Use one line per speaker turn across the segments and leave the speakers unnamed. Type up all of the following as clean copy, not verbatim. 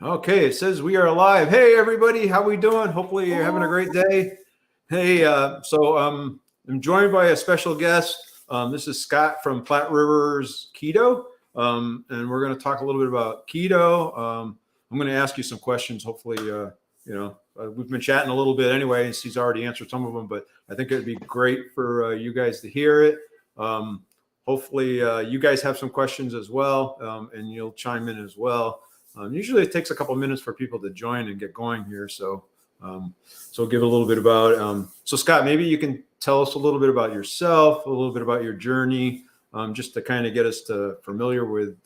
Okay, it says we are live. Hey, everybody, how we doing? Hopefully you're having a great day. Hey, I'm joined by a special guest. This is Scott from Platte Keto, and we're going to talk a little bit about keto. I'm going to ask you some questions. Hopefully, we've been chatting a little bit anyway, and he's already answered some of them, but I think it'd be great for you guys to hear it. Hopefully, you guys have some questions as well, and you'll chime in as well. Usually it takes a couple minutes for people to join and get going here. So give a little bit about, so Scott, maybe you can tell us a little bit about yourself, a little bit about your journey, just to kind of get us familiar with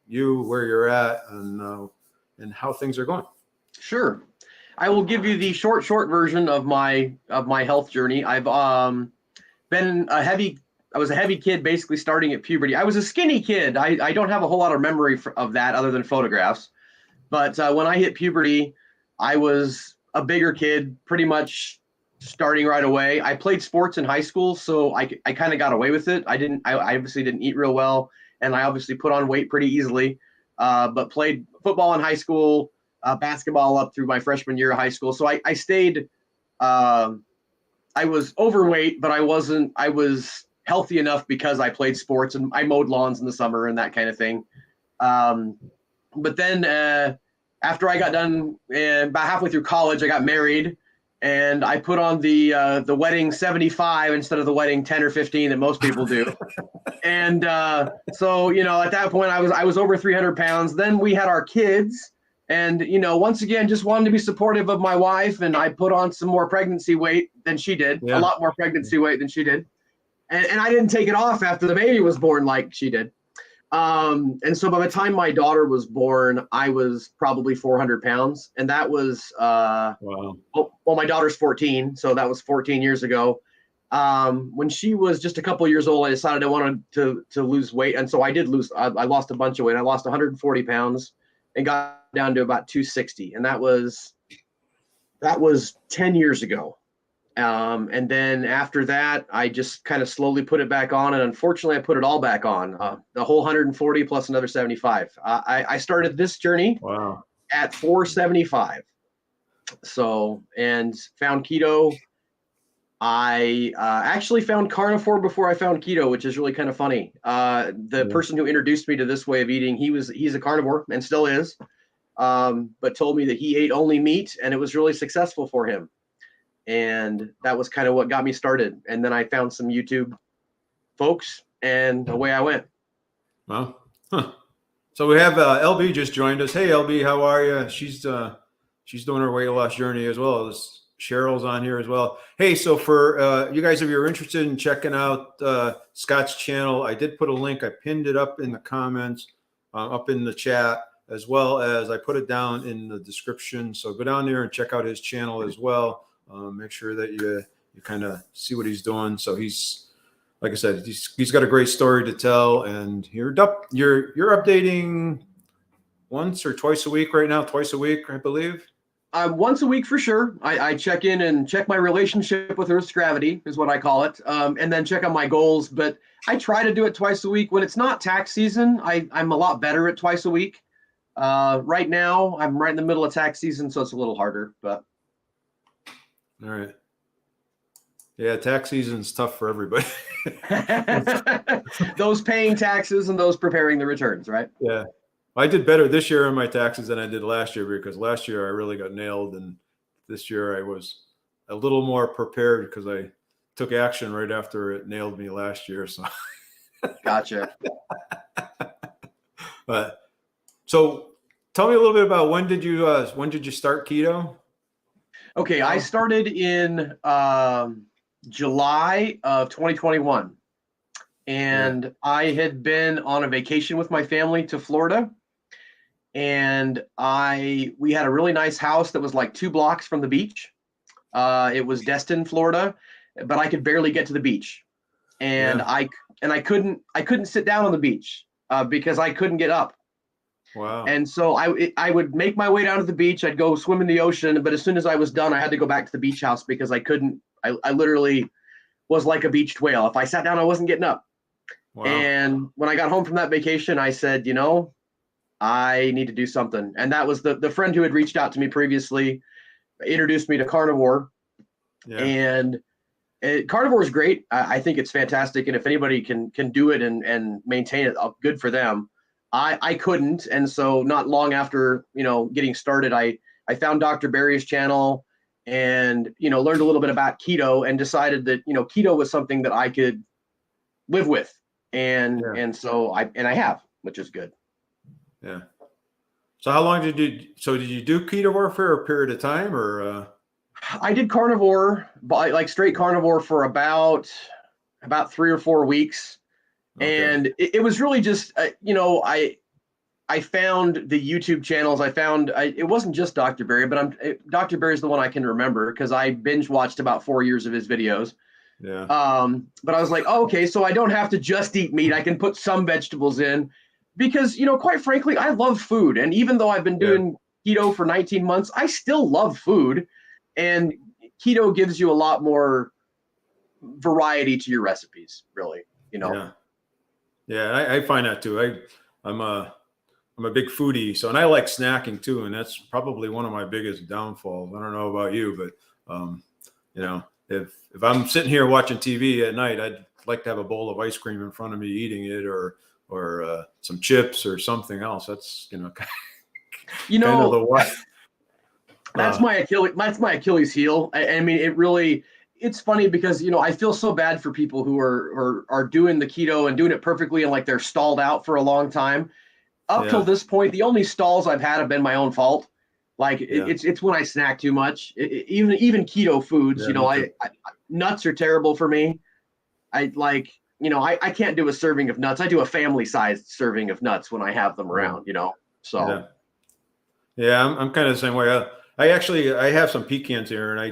you, where you're at, and how things are going.
Sure. I will give you the short version of my health journey. I was a heavy kid, basically starting at puberty. I was a skinny kid. I don't have a whole lot of memory of that other than photographs. But when I hit puberty, I was a bigger kid, pretty much starting right away. I played sports in high school, so I kind of got away with it. I obviously didn't eat real well, and I obviously put on weight pretty easily. But played football in high school, basketball up through my freshman year of high school. So I stayed. I was overweight, but I was healthy enough because I played sports and I mowed lawns in the summer and that kind of thing. But then after I got done, about halfway through college, I got married and I put on the wedding 75 instead of the wedding 10 or 15 that most people do. And so, at that point I was over 300 pounds. Then we had our kids and, once again, just wanted to be supportive of my wife. And I put on some more pregnancy weight than she did, a lot more pregnancy weight than she did. And I didn't take it off after the baby was born like she did. And so by the time my daughter was born, I was probably 400 pounds. And that was, wow. Well, my daughter's 14. So that was 14 years ago. When she was just a couple of years old, I decided I wanted to lose weight. And so I did lose, I lost a bunch of weight. I lost 140 pounds and got down to about 260. And that was 10 years ago. And then after that, I just kind of slowly put it back on. And unfortunately, I put it all back on, the whole 140 plus another 75. I started this journey at 475. So, and found keto. I actually found carnivore before I found keto, which is really kind of funny. The person who introduced me to this way of eating, he's a carnivore and still is, but told me that he ate only meat and it was really successful for him. And that was kind of what got me started. And then I found some YouTube folks and away I went.
Wow. Huh. So we have LB just joined us. Hey, LB, how are you? She's doing her weight loss journey as well. Cheryl's on here as well. Hey, so for you guys, if you're interested in checking out Scott's channel, I did put a link. I pinned it up in the comments, up in the chat, as well as I put it down in the description. So go down there and check out his channel as well. Make sure that you kind of see what he's doing. So he's, like I said, he's got a great story to tell, and you're updating once or twice a week right now. Twice a week, I believe.
Once a week for sure. I check in and check my relationship with Earth's gravity is what I call it, and then check on my goals. But I try to do it twice a week when it's not tax season. I'm a lot better at twice a week. Right now, I'm right in the middle of tax season, so it's a little harder, but.
All right. Yeah, tax season's tough for everybody.
Those paying taxes and those preparing the returns, right?
Yeah. I did better this year on my taxes than I did last year, because last year I really got nailed, and this year I was a little more prepared because I took action right after it nailed me last year. So
gotcha.
So tell me a little bit about when did you start keto?
Okay, I started in July of 2021, and I had been on a vacation with my family to Florida, and we had a really nice house that was like 2 blocks from the beach. It was Destin, Florida, but I could barely get to the beach, and I couldn't sit down on the beach because I couldn't get up.
Wow.
And so I would make my way down to the beach. I'd go swim in the ocean, but as soon as I was done, I had to go back to the beach house because I couldn't. I literally was like a beached whale. If I sat down, I wasn't getting up. Wow. And when I got home from that vacation, I said, I need to do something. And that was the friend who had reached out to me previously, introduced me to carnivore.
Yeah.
And carnivore is great. I think it's fantastic. And if anybody can do it and maintain it, good for them. I couldn't. And so not long after, getting started, I found Dr. Barry's channel and, learned a little bit about keto and decided that, keto was something that I could live with. And so I have, which is good.
Yeah. So how long did you do keto for a period of time, or?
I did carnivore, like straight carnivore, for about 3 or 4 weeks. Okay. And it was really just, I found the YouTube channels. It wasn't just Dr. Barry, but Dr. Barry's the one I can remember because I binge watched about 4 years of his videos.
Yeah.
But I was like, oh, okay, so I don't have to just eat meat. I can put some vegetables in because, quite frankly, I love food. And even though I've been doing keto for 19 months, I still love food. And keto gives you a lot more variety to your recipes, really,
Yeah, I find that too. I'm a big foodie, so, and I like snacking too, and that's probably one of my biggest downfalls. I don't know about you, but if I'm sitting here watching TV at night, I'd like to have a bowl of ice cream in front of me, eating it, or some chips or something else. That's kind of the way.
That's my Achilles heel. I mean, it's funny because, I feel so bad for people who are doing the keto and doing it perfectly and like they're stalled out for a long time. Up till this point, the only stalls I've had have been my own fault. Like it's when I snack too much. Even keto foods, I nuts are terrible for me. I can't do a serving of nuts. I do a family-sized serving of nuts when I have them around, so.
Yeah, I'm kind of the same way. I have some pecans here, and I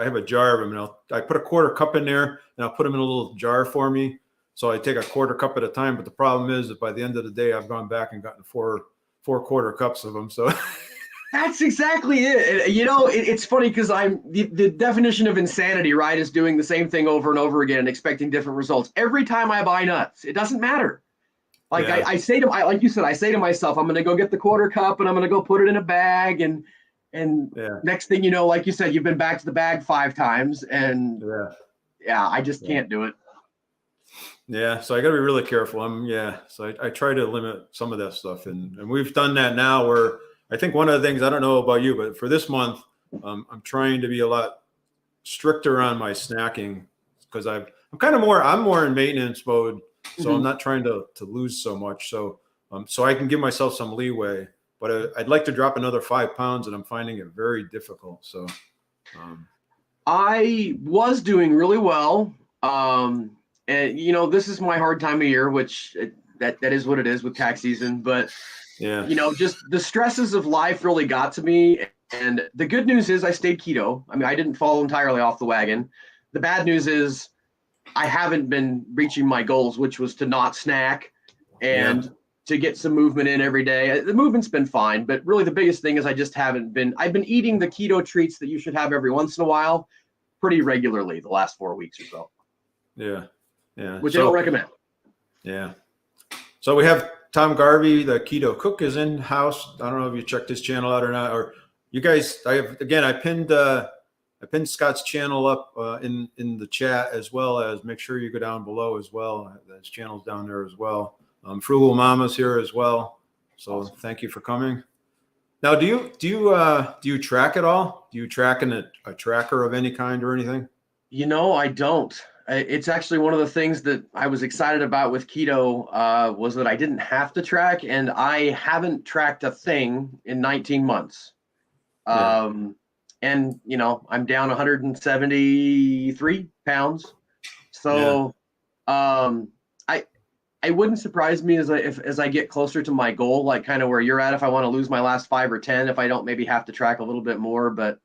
have a jar of them, and I put a quarter cup in there, and I'll put them in a little jar for me. So I take a quarter cup at a time. But the problem is that by the end of the day, I've gone back and gotten four quarter cups of them. So
that's exactly it. It's funny because the definition of insanity, right, is doing the same thing over and over again and expecting different results. Every time I buy nuts, it doesn't matter. Like I say like you said, I say to myself, I'm going to go get the quarter cup and I'm going to go put it in a bag. And next thing you know, like you said, you've been back to the bag 5 times. And I just can't do it.
Yeah. So I got to be really careful. So I try to limit some of that stuff. And we've done that now where I think one of the things, I don't know about you, but for this month, I'm trying to be a lot stricter on my snacking because I'm more in maintenance mode. So I'm not trying to lose so much. So I can give myself some leeway, but I'd like to drop another 5 pounds, and I'm finding it very difficult. So
I was doing really well. And this is my hard time of year, which that is what it is with tax season. But just the stresses of life really got to me. And the good news is I stayed keto. I mean, I didn't fall entirely off the wagon. The bad news is I haven't been reaching my goals, which was to not snack and to get some movement in every day. The movement's been fine, but really the biggest thing is I've been eating the keto treats that you should have every once in a while pretty regularly the last 4 weeks or so.
Yeah.
Which I don't recommend.
Yeah. So we have Tom Garvey, the keto cook, is in house. I don't know if you checked his channel out or not, or you guys, I pinned Scott's channel up in the chat, as well as make sure you go down below as well. His channel's down there as well. Frugal Mama's here as well. So awesome. Thank you for coming. Now, do you track at all? Do you track in a tracker of any kind or anything?
I don't. It's actually one of the things that I was excited about with keto was that I didn't have to track, and I haven't tracked a thing in 19 months. And I'm down 173 pounds. So I wouldn't surprise me as I get closer to my goal, like kind of where you're at, if I want to lose my last 5 or 10, if I don't maybe have to track a little bit more. But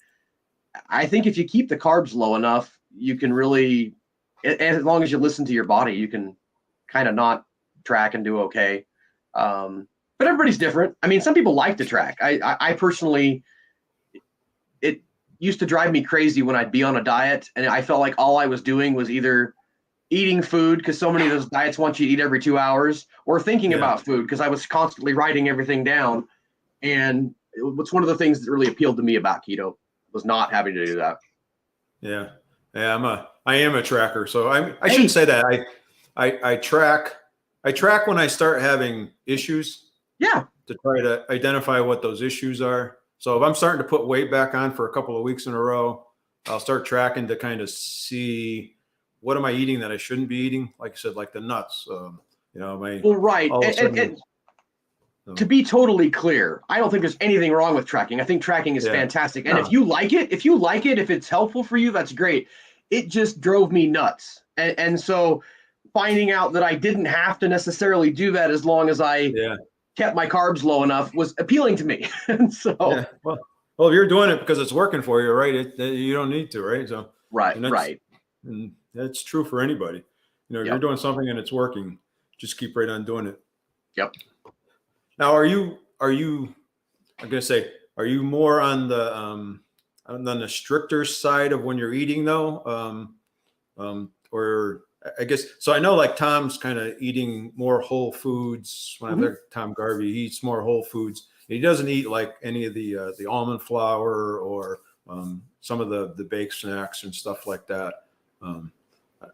I think if you keep the carbs low enough, you can really, and as long as you listen to your body, you can kind of not track and do okay. But everybody's different. I mean, some people like to track. I personally, it used to drive me crazy when I'd be on a diet and I felt like all I was doing was either eating food because so many of those diets want you to eat every 2 hours, or thinking
Yeah.
about food because I was constantly writing everything down. And what's one of the things that really appealed to me about keto was not having to do that.
Yeah. Yeah. I am a tracker. So I
Hey.
shouldn't say that. I track when I start having issues.
Yeah.
To try to identify what those issues are. So if I'm starting to put weight back on for a couple of weeks in a row, I'll start tracking to kind of see what am I eating that I shouldn't be eating. Like I said, like the nuts,
Well, right.
all of a sudden,
And to be totally clear, I don't think there's anything wrong with tracking. I think tracking is fantastic. And if you like it, if it's helpful for you, that's great. It just drove me nuts. And so finding out that I didn't have to necessarily do that as long as I kept my carbs low enough was appealing to me. And so,
well, if you're doing it because it's working for you, right? You don't need to, right? So,
right.
And that's true for anybody. If you're doing something and it's working, just keep right on doing it.
Yep.
Now, are you? I'm gonna say, are you more on the stricter side of when you're eating though, or I guess so? I know like Tom's kind of eating more whole foods. When I'm there, Tom Garvey, he eats more whole foods. He doesn't eat like any of the almond flour or some of the baked snacks and stuff like that.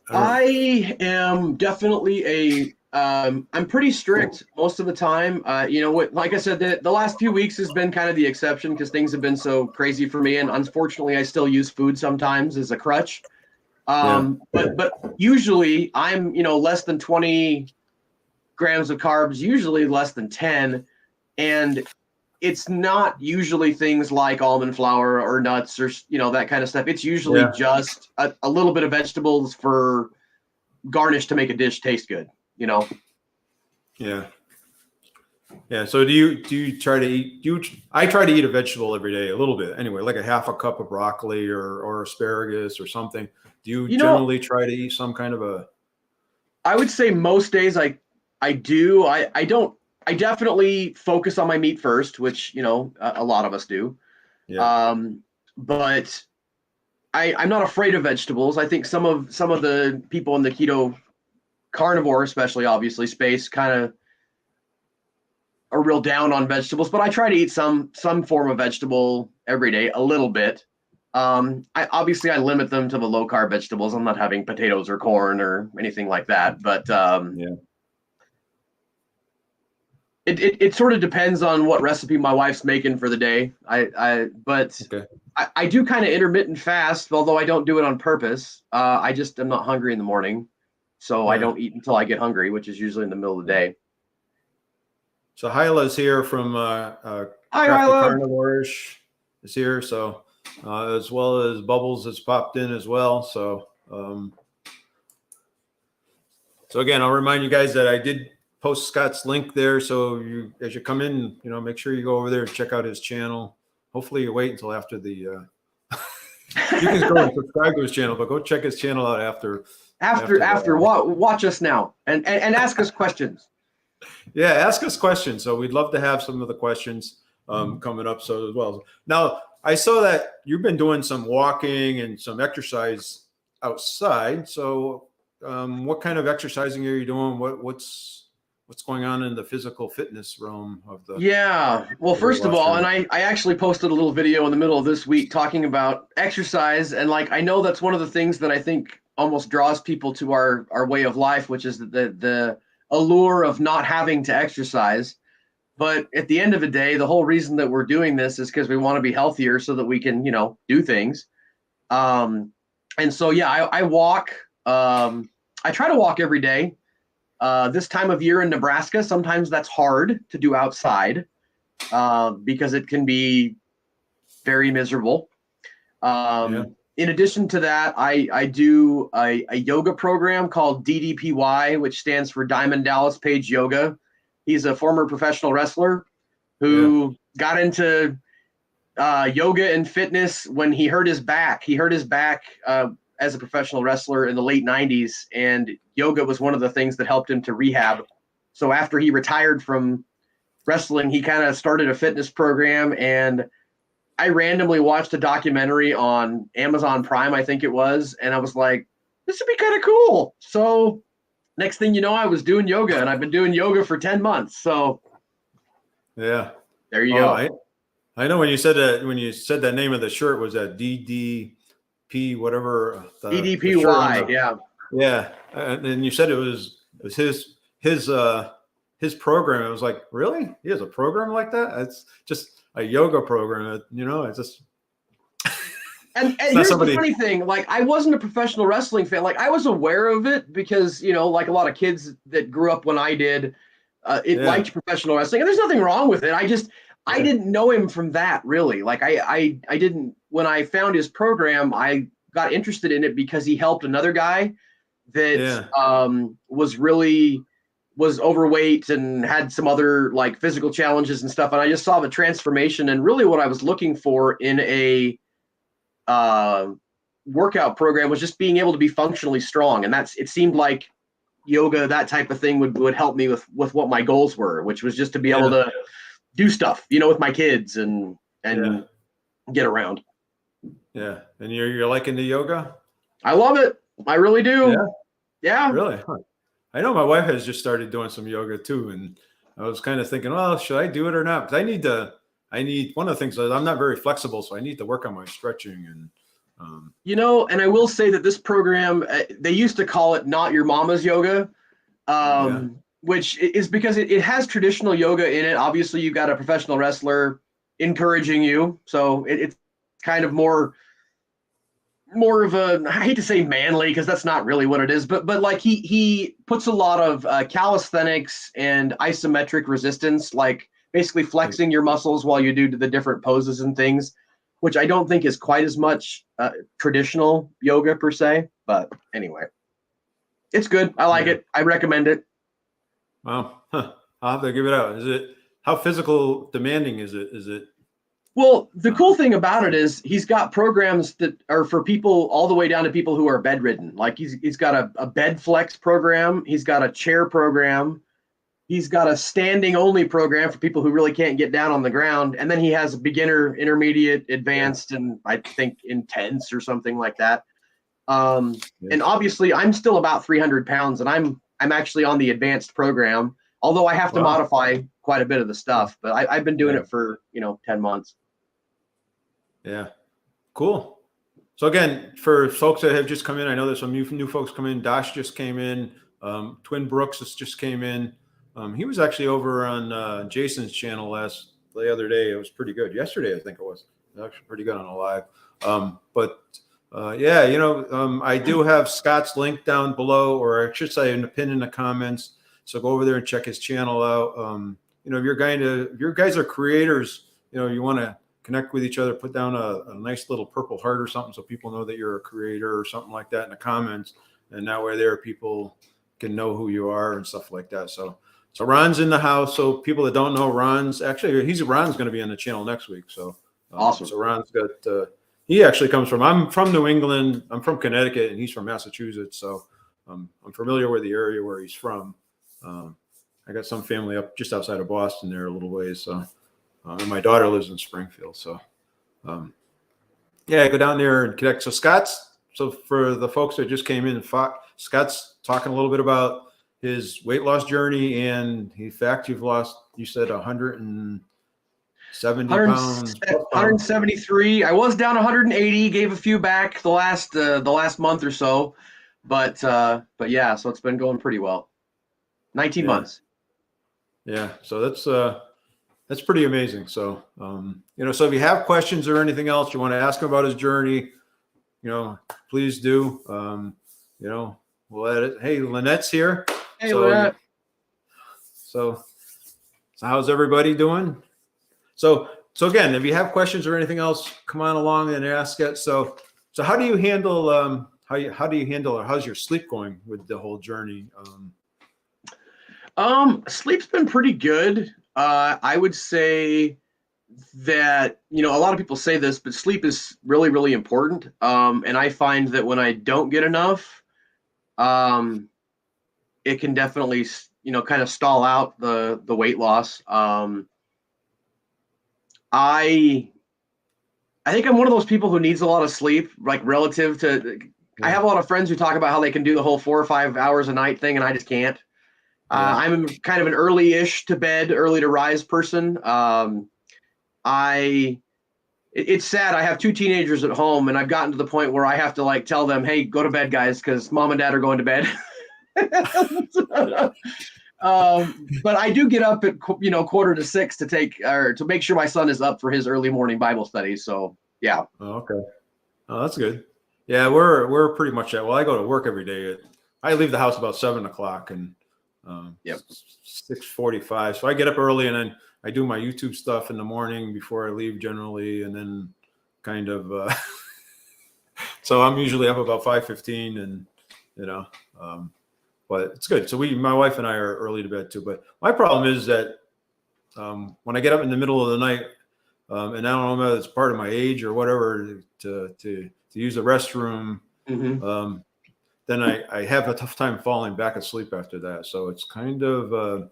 I am definitely I'm pretty strict most of the time. Like I said, the last few weeks has been kind of the exception because things have been so crazy for me. And unfortunately, I still use food sometimes as a crutch. But usually I'm, less than 20 grams of carbs, usually less than 10. And it's not usually things like almond flour or nuts or, that kind of stuff. It's usually just a little bit of vegetables for garnish to make a dish taste good,
Yeah. Yeah. So do you try to eat, I try to eat a vegetable every day, a little bit anyway, like a half a cup of broccoli or asparagus or something. Do you generally try to eat some kind of a?
I would say most days I do. I definitely focus on my meat first, which, a lot of us do.
Yeah.
But I'm not afraid of vegetables. I think some of the people in the keto carnivore, especially obviously space, kind of are real down on vegetables, but I try to eat some form of vegetable every day, a little bit. I limit them to the low carb vegetables. I'm not having potatoes or corn or anything like that, but it sort of depends on what recipe my wife's making for the day. I do kind of intermittent fast, although I don't do it on purpose. I just am not hungry in the morning, so I don't eat until I get hungry, which is usually in the middle of the day.
So Hyla's here from
Hi,
Crafty
Hyla.
Carnivore-ish is here. So as well as Bubbles has popped in as well. So again, I'll remind you guys that I did post Scott's link there. So as you come in, make sure you go over there and check out his channel. Hopefully you wait until after the you can go and subscribe to his channel, but go check his channel out after
Watch us now and ask us questions.
Yeah, ask us questions. So we'd love to have some of the questions coming up. So as well. Now I saw that you've been doing some walking and some exercise outside. So what kind of exercising are you doing? What's going on in the physical fitness realm of the?
Yeah. Well, first of all, and I actually posted a little video in the middle of this week talking about exercise, and I know that's one of the things that I think almost draws people to our way of life, which is the allure of not having to exercise. But at the end of the day, the whole reason that we're doing this is because we want to be healthier so that we can, do things. And so, I walk. I try to walk every day. This time of year in Nebraska, sometimes that's hard to do outside because it can be very miserable. In addition to that, I do a yoga program called DDPY, which stands for Diamond Dallas Page Yoga. He's a former professional wrestler who got into yoga and fitness when he hurt his back. He hurt his back as a professional wrestler in the late 90s, and yoga was one of the things that helped him to rehab. So after he retired from wrestling, he kind of started a fitness program, and I randomly watched a documentary on Amazon Prime, I think it was, and I was like, this would be kind of cool. So next thing you know, I was doing yoga, and I've been doing yoga for 10 months. So
Yeah.
there you go.
I know when you said that name of the shirt was that DDP, whatever. The shirt
DDPY, yeah.
Yeah. And you said it was his program. It was like, really? He has a program like that? It's just a yoga program. It's just.
And here's the funny thing, like, I wasn't a professional wrestling fan. Like, I was aware of it because, like a lot of kids that grew up when I did, liked professional wrestling. And there's nothing wrong with it. I didn't know him from that, really. Like, I didn't, when I found his program, I got interested in it because he helped another guy that was overweight and had some other, like, physical challenges and stuff. And I just saw the transformation, and really what I was looking for in a workout program was just being able to be functionally strong. And it seemed like yoga, that type of thing would help me with what my goals were, which was just to be able to do stuff, with my kids and get around.
Yeah. And you're liking the yoga?
I love it. I really do. Yeah.
Really? Huh. I know my wife has just started doing some yoga too. And I was kind of thinking, well, should I do it or not? Because I need one of the things is I'm not very flexible, so I need to work on my stretching and
and I will say that this program, they used to call it Not Your Mama's Yoga, which is because it has traditional yoga in it. Obviously, you've got a professional wrestler encouraging you, so it's kind of more of a, I hate to say manly because that's not really what it is, but like he puts a lot of calisthenics and isometric resistance, like basically flexing your muscles while you do the different poses and things, which I don't think is quite as much traditional yoga per se. But anyway, it's good. I like it. I recommend it.
Wow. I'll have to give it out. How physical demanding is it?
Well, the cool thing about it is he's got programs that are for people all the way down to people who are bedridden. Like he's got a bed flex program. He's got a chair program. He's got a standing only program for people who really can't get down on the ground. And then he has a beginner, intermediate, advanced, and I think intense or something like that. And obviously I'm still about 300 pounds, and I'm actually on the advanced program, although I have to modify quite a bit of the stuff, but I've been doing it for, 10 months.
Yeah. Cool. So again, for folks that have just come in, I know there's some new folks come in. Dash just came in. Twin Brooks just came in. He was actually over on Jason's channel the other day. It was pretty good. Yesterday, I think it was. It was actually pretty good on a live. I do have Scott's link down below, or I should say in the pin in the comments. So go over there and check his channel out. If you guys are creators, you want to connect with each other, put down a nice little purple heart or something so people know that you're a creator or something like that in the comments. And that way there people can know who you are and stuff like that. So Ron's in the house. So people that don't know, Ron's going to be on the channel next week. So
awesome.
So Ron's got, he actually comes I'm from New England. I'm from Connecticut and he's from Massachusetts. So I'm familiar with the area where he's from. I got some family up just outside of Boston there a little ways. So, and my daughter lives in Springfield. So, go down there and connect. So for the folks that just came in, Scott's talking a little bit about his weight loss journey, and in fact, you said 170 pounds.
173. I was down 180, gave a few back the last month or so, but yeah, so it's been going pretty well. 19 months.
Yeah. So that's pretty amazing. So, so if you have questions or anything else you want to ask him about his journey, please do. We'll edit. Hey, Lynette's here.
Hey, Lynette.
So how's everybody doing? So again, if you have questions or anything else, come on along and ask it. So how do you handle, how's your sleep going with the whole journey?
Sleep's been pretty good. I would say that, a lot of people say this, but sleep is really, really important. And I find that when I don't get enough, it can definitely, kind of stall out the weight loss. I think I'm one of those people who needs a lot of sleep, like relative to, I have a lot of friends who talk about how they can do the whole 4 or 5 hours a night thing, and I just can't. I'm kind of an early-ish to bed, early to rise person. It's sad. I have 2 teenagers at home, and I've gotten to the point where I have to like tell them, "Hey, go to bed, guys," because mom and dad are going to bed. But I do get up at 5:45 to take or to make sure my son is up for his early morning Bible study. So yeah.
Oh, okay. Oh, that's good. Yeah, we're pretty much at. Well, I go to work every day. I leave the house about 7:00 and 6:45. So I get up early and then I do my YouTube stuff in the morning before I leave generally, and then kind of. So I'm usually up about 5:15, and but it's good. So my wife and I are early to bed too. But my problem is that when I get up in the middle of the night, and I don't know whether it's part of my age or whatever, to use the restroom, then I have a tough time falling back asleep after that. So it's kind of,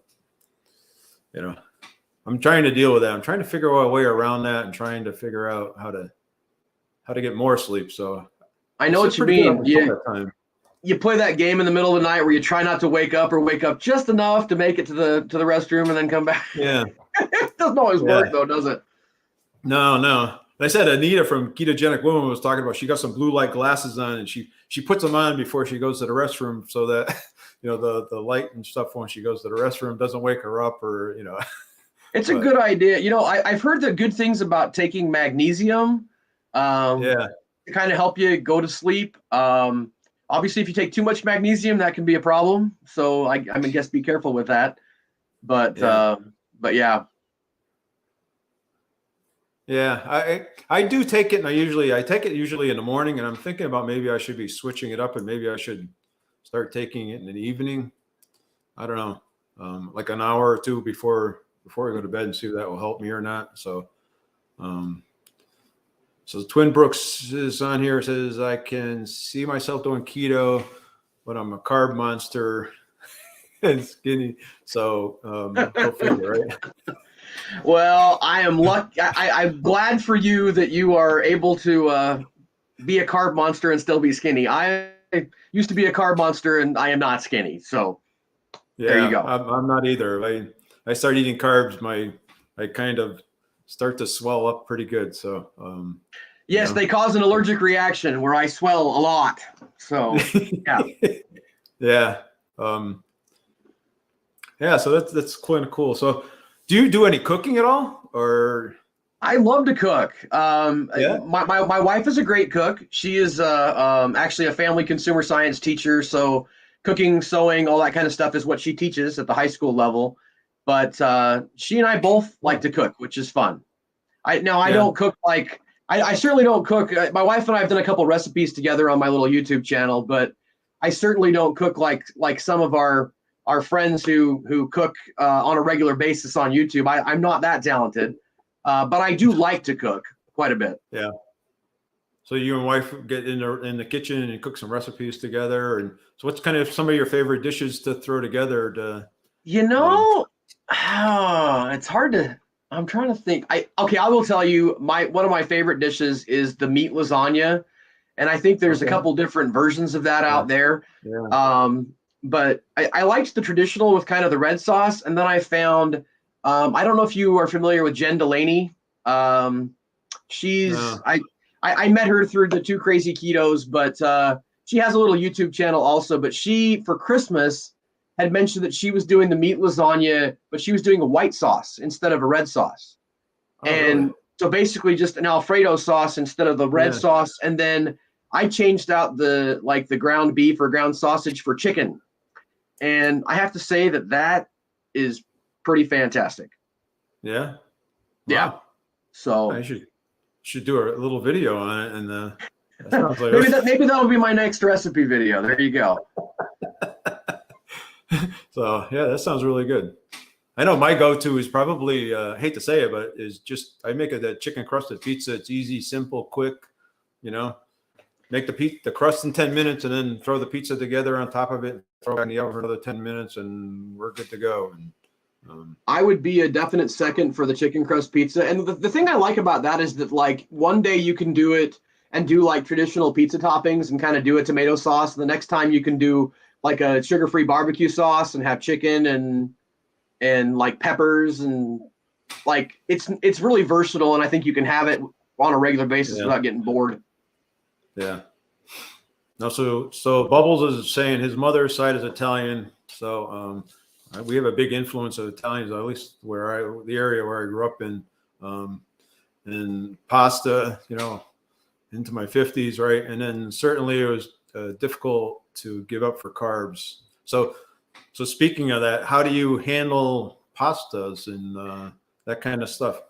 I'm trying to deal with that. I'm trying to figure out a way around that and trying to figure out how to get more sleep. So
I know what you mean. You play that game in the middle of the night where you try not to wake up or wake up just enough to make it to the restroom and then come back.
Yeah.
It doesn't always work though, does it?
No. I said Anita from Ketogenic Woman was talking about, she got some blue light glasses on, and she puts them on before she goes to the restroom so that, the light and stuff when she goes to the restroom doesn't wake her up or.
It's a good idea. I've heard the good things about taking magnesium to kind of help you go to sleep. Obviously, if you take too much magnesium, that can be a problem. So I guess be careful with that. But yeah.
Yeah, I do take it, and I take it usually in the morning, and I'm thinking about maybe I should be switching it up, and maybe I should start taking it in the evening. I don't know, like an hour or two before I go to bed, and see if that will help me or not. So, so Twin Brooks is on here. It says, I can see myself doing keto, but I'm a carb monster and skinny. So go figure, right?
Well, I am lucky. I'm glad for you that you are able to be a carb monster and still be skinny. I used to be a carb monster and I am not skinny. So there you go.
I'm not either. I start eating carbs, I kind of start to swell up pretty good. So
yes, they cause an allergic reaction where I swell a lot. So yeah.
So that's kind of cool. So do you do any cooking at all, or?
I love to cook. My wife is a great cook. She is actually a family consumer science teacher. So cooking, sewing, all that kind of stuff is what she teaches at the high school level. But she and I both like to cook, which is fun. I don't cook like I certainly don't cook. My wife and I have done a couple recipes together on my little YouTube channel, but I certainly don't cook like some of our friends who cook on a regular basis on YouTube. I'm not that talented, but I do like to cook quite a bit. Yeah.
So you and wife get in the kitchen and cook some recipes together. And so what's kind of some of your favorite dishes to throw together?
It's hard to. I'm trying to think. I will tell you one of my favorite dishes is the meat lasagna, and I think there's a couple different versions of that out there. Yeah. But I liked the traditional with kind of the red sauce, and then I found I don't know if you are familiar with Jen Delaney. She's I met her through the Two Crazy Ketos, but she has a little YouTube channel also. But she, for Christmas, had mentioned that she was doing the meat lasagna, but she was doing a white sauce instead of a red sauce. Really? So basically just an Alfredo sauce instead of the red sauce. And then I changed out the ground beef or ground sausage for chicken. And I have to say that is pretty fantastic.
Yeah. Wow.
Yeah. So
I should do a little video on it, and that sounds like
maybe that'll be my next recipe video. There you go.
So yeah, that sounds really good. I know my go-to is probably hate to say it, but is just I make that chicken crusted pizza. It's easy, simple, quick. Make the crust in 10 minutes, and then throw the pizza together on top of it. Throw it in the oven for another 10 minutes, and we're good to go. And
I would be a definite second for the chicken crust pizza. And the thing I like about that is that one day you can do it and do like traditional pizza toppings and kind of do a tomato sauce. The next time you can do like a sugar-free barbecue sauce and have chicken and like peppers, and like it's really versatile, and I think you can have it on a regular basis without getting bored.
Yeah. No, so Bubbles is saying his mother's side is Italian, so we have a big influence of Italians, at least the area where I grew up in, and pasta, into my 50s, right? And then certainly it was difficult to give up for carbs. So speaking of that, how do you handle pastas and that kind of stuff?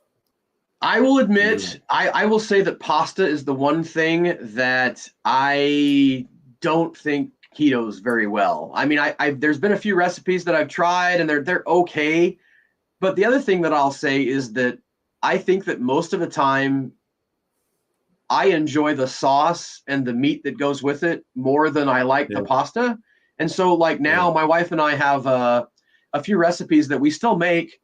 I will admit, I will say that pasta is the one thing that I don't think keto's very well. I mean, there's been a few recipes that I've tried and they're okay. But the other thing that I'll say is that I think that most of the time I enjoy the sauce and the meat that goes with it more than I like the pasta. And so like now my wife and I have a few recipes that we still make,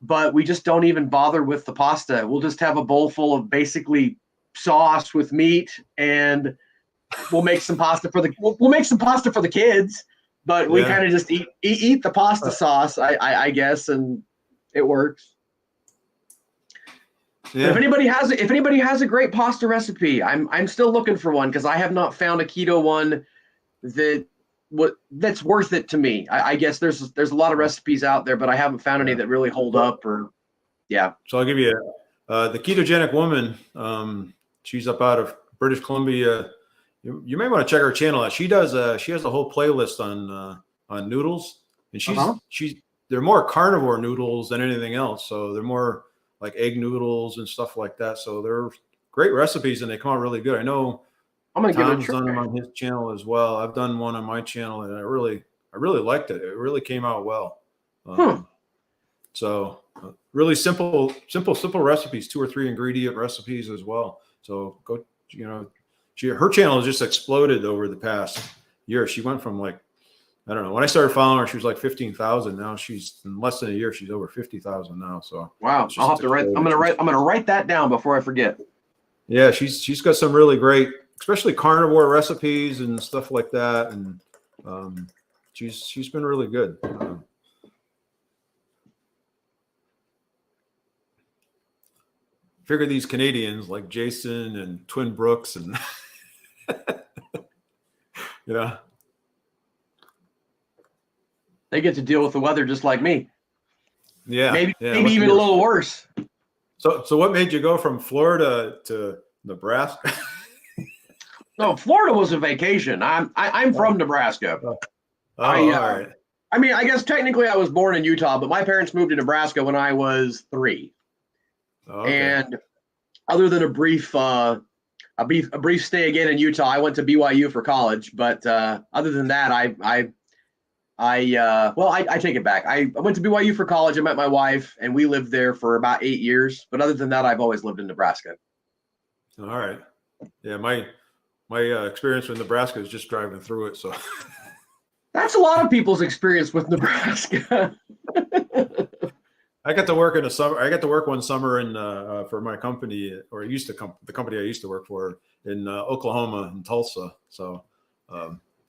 but we just don't even bother with the pasta. We'll just have a bowl full of basically sauce with meat, and we'll make some pasta for the kids, but we kind of just eat the pasta sauce, I guess, and it works. Yeah. If anybody has a great pasta recipe, I'm still looking for one, because I have not found a keto one that's worth it to me. I guess there's a lot of recipes out there, but I haven't found any that really hold up. So
I'll give you the ketogenic woman. She's up out of British Columbia. You may want to check her channel out. She has a whole playlist on noodles, and they're more carnivore noodles than anything else. So they're more like egg noodles and stuff like that. So they're great recipes, and they come out really good. I know
I'm gonna give it a
Tom's
try.
done them on his channel as well. I've done one on my channel, and I really liked it. It really came out well. So really simple recipes, 2 or 3 ingredient recipes as well. So go, her channel has just exploded over the past year. She went from like, I don't know, when I started following her, she was like 15,000. Now she's, in less than a year, she's over 50,000 now. So
wow, I'll have to write. I'm gonna write that down before I forget.
Yeah, she's got some really great, especially carnivore recipes and stuff like that, and she's been really good. Figure these Canadians like Jason and Twin Brooks and
they get to deal with the weather just like me.
Yeah,
maybe even a little worse.
So what made you go from Florida to Nebraska?
No, Florida was a vacation. I'm from Nebraska.
All right.
I mean, I guess technically I was born in Utah, but my parents moved to Nebraska when I was 3. Okay. And other than a brief stay again in Utah, I went to BYU for college. But other than that, I take it back. I went to BYU for college. I met my wife, and we lived there for about 8 years. But other than that, I've always lived in Nebraska.
All right. Yeah, my experience with Nebraska is just driving through it. So
that's a lot of people's experience with Nebraska.
I got to work in the summer. I got to work one summer for my company, or the company I used to work for in Oklahoma and Tulsa. So,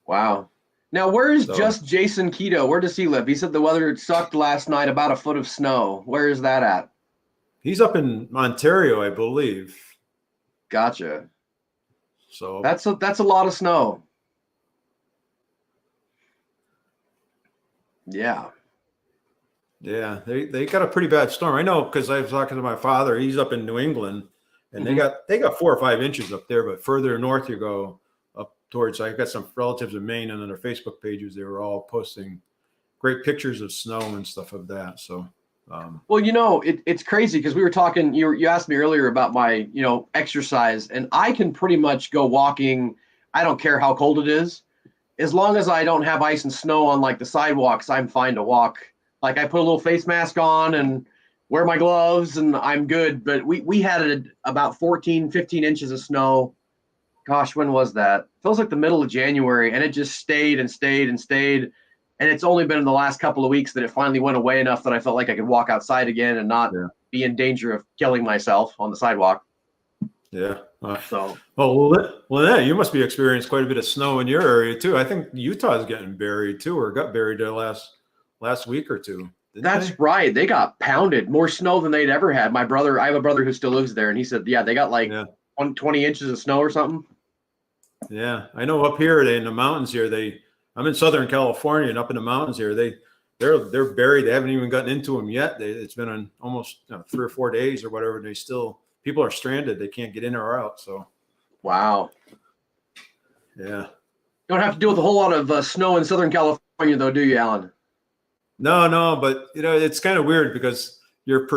wow. Now, where's just Jason Keto? Where does he live? He said the weather sucked last night, about a foot of snow. Where is that at?
He's up in Ontario, I believe.
Gotcha.
So
that's a lot of snow. Yeah.
Yeah, they got a pretty bad storm. I know, because I was talking to my father. He's up in New England, and they got 4 or 5 inches up there. But further north you go, up towards, I got some relatives in Maine, and on their Facebook pages they were all posting great pictures of snow and stuff of that. So,
well, it's crazy, because we were talking. You asked me earlier about my exercise, and I can pretty much go walking. I don't care how cold it is, as long as I don't have ice and snow on like the sidewalks. I'm fine to walk. Like, I put a little face mask on and wear my gloves, and I'm good. But we had about 14, 15 inches of snow. Gosh, when was that? Feels like the middle of January, and it just stayed and stayed and stayed. And it's only been in the last couple of weeks that it finally went away enough that I felt like I could walk outside again and not be in danger of killing myself on the sidewalk.
Yeah.
So,
Well, you must be experiencing quite a bit of snow in your area too. I think Utah's getting buried too, or got buried there last week or two.
that's
They?
right. They got pounded, more snow than they'd ever had. I have a brother who still lives there, and he said, yeah, they got like
Yeah.
20 inches of snow or something.
Yeah. I know up here in the mountains here, I'm in Southern California, and up in the mountains here, they're buried. They haven't even gotten into them yet. It's been on almost 3 or 4 days or whatever. People are stranded. They can't get in or out. So,
Wow.
yeah.
You don't have to deal with a whole lot of snow in Southern California, though, do you, Alan?
No, but it's kind of weird because your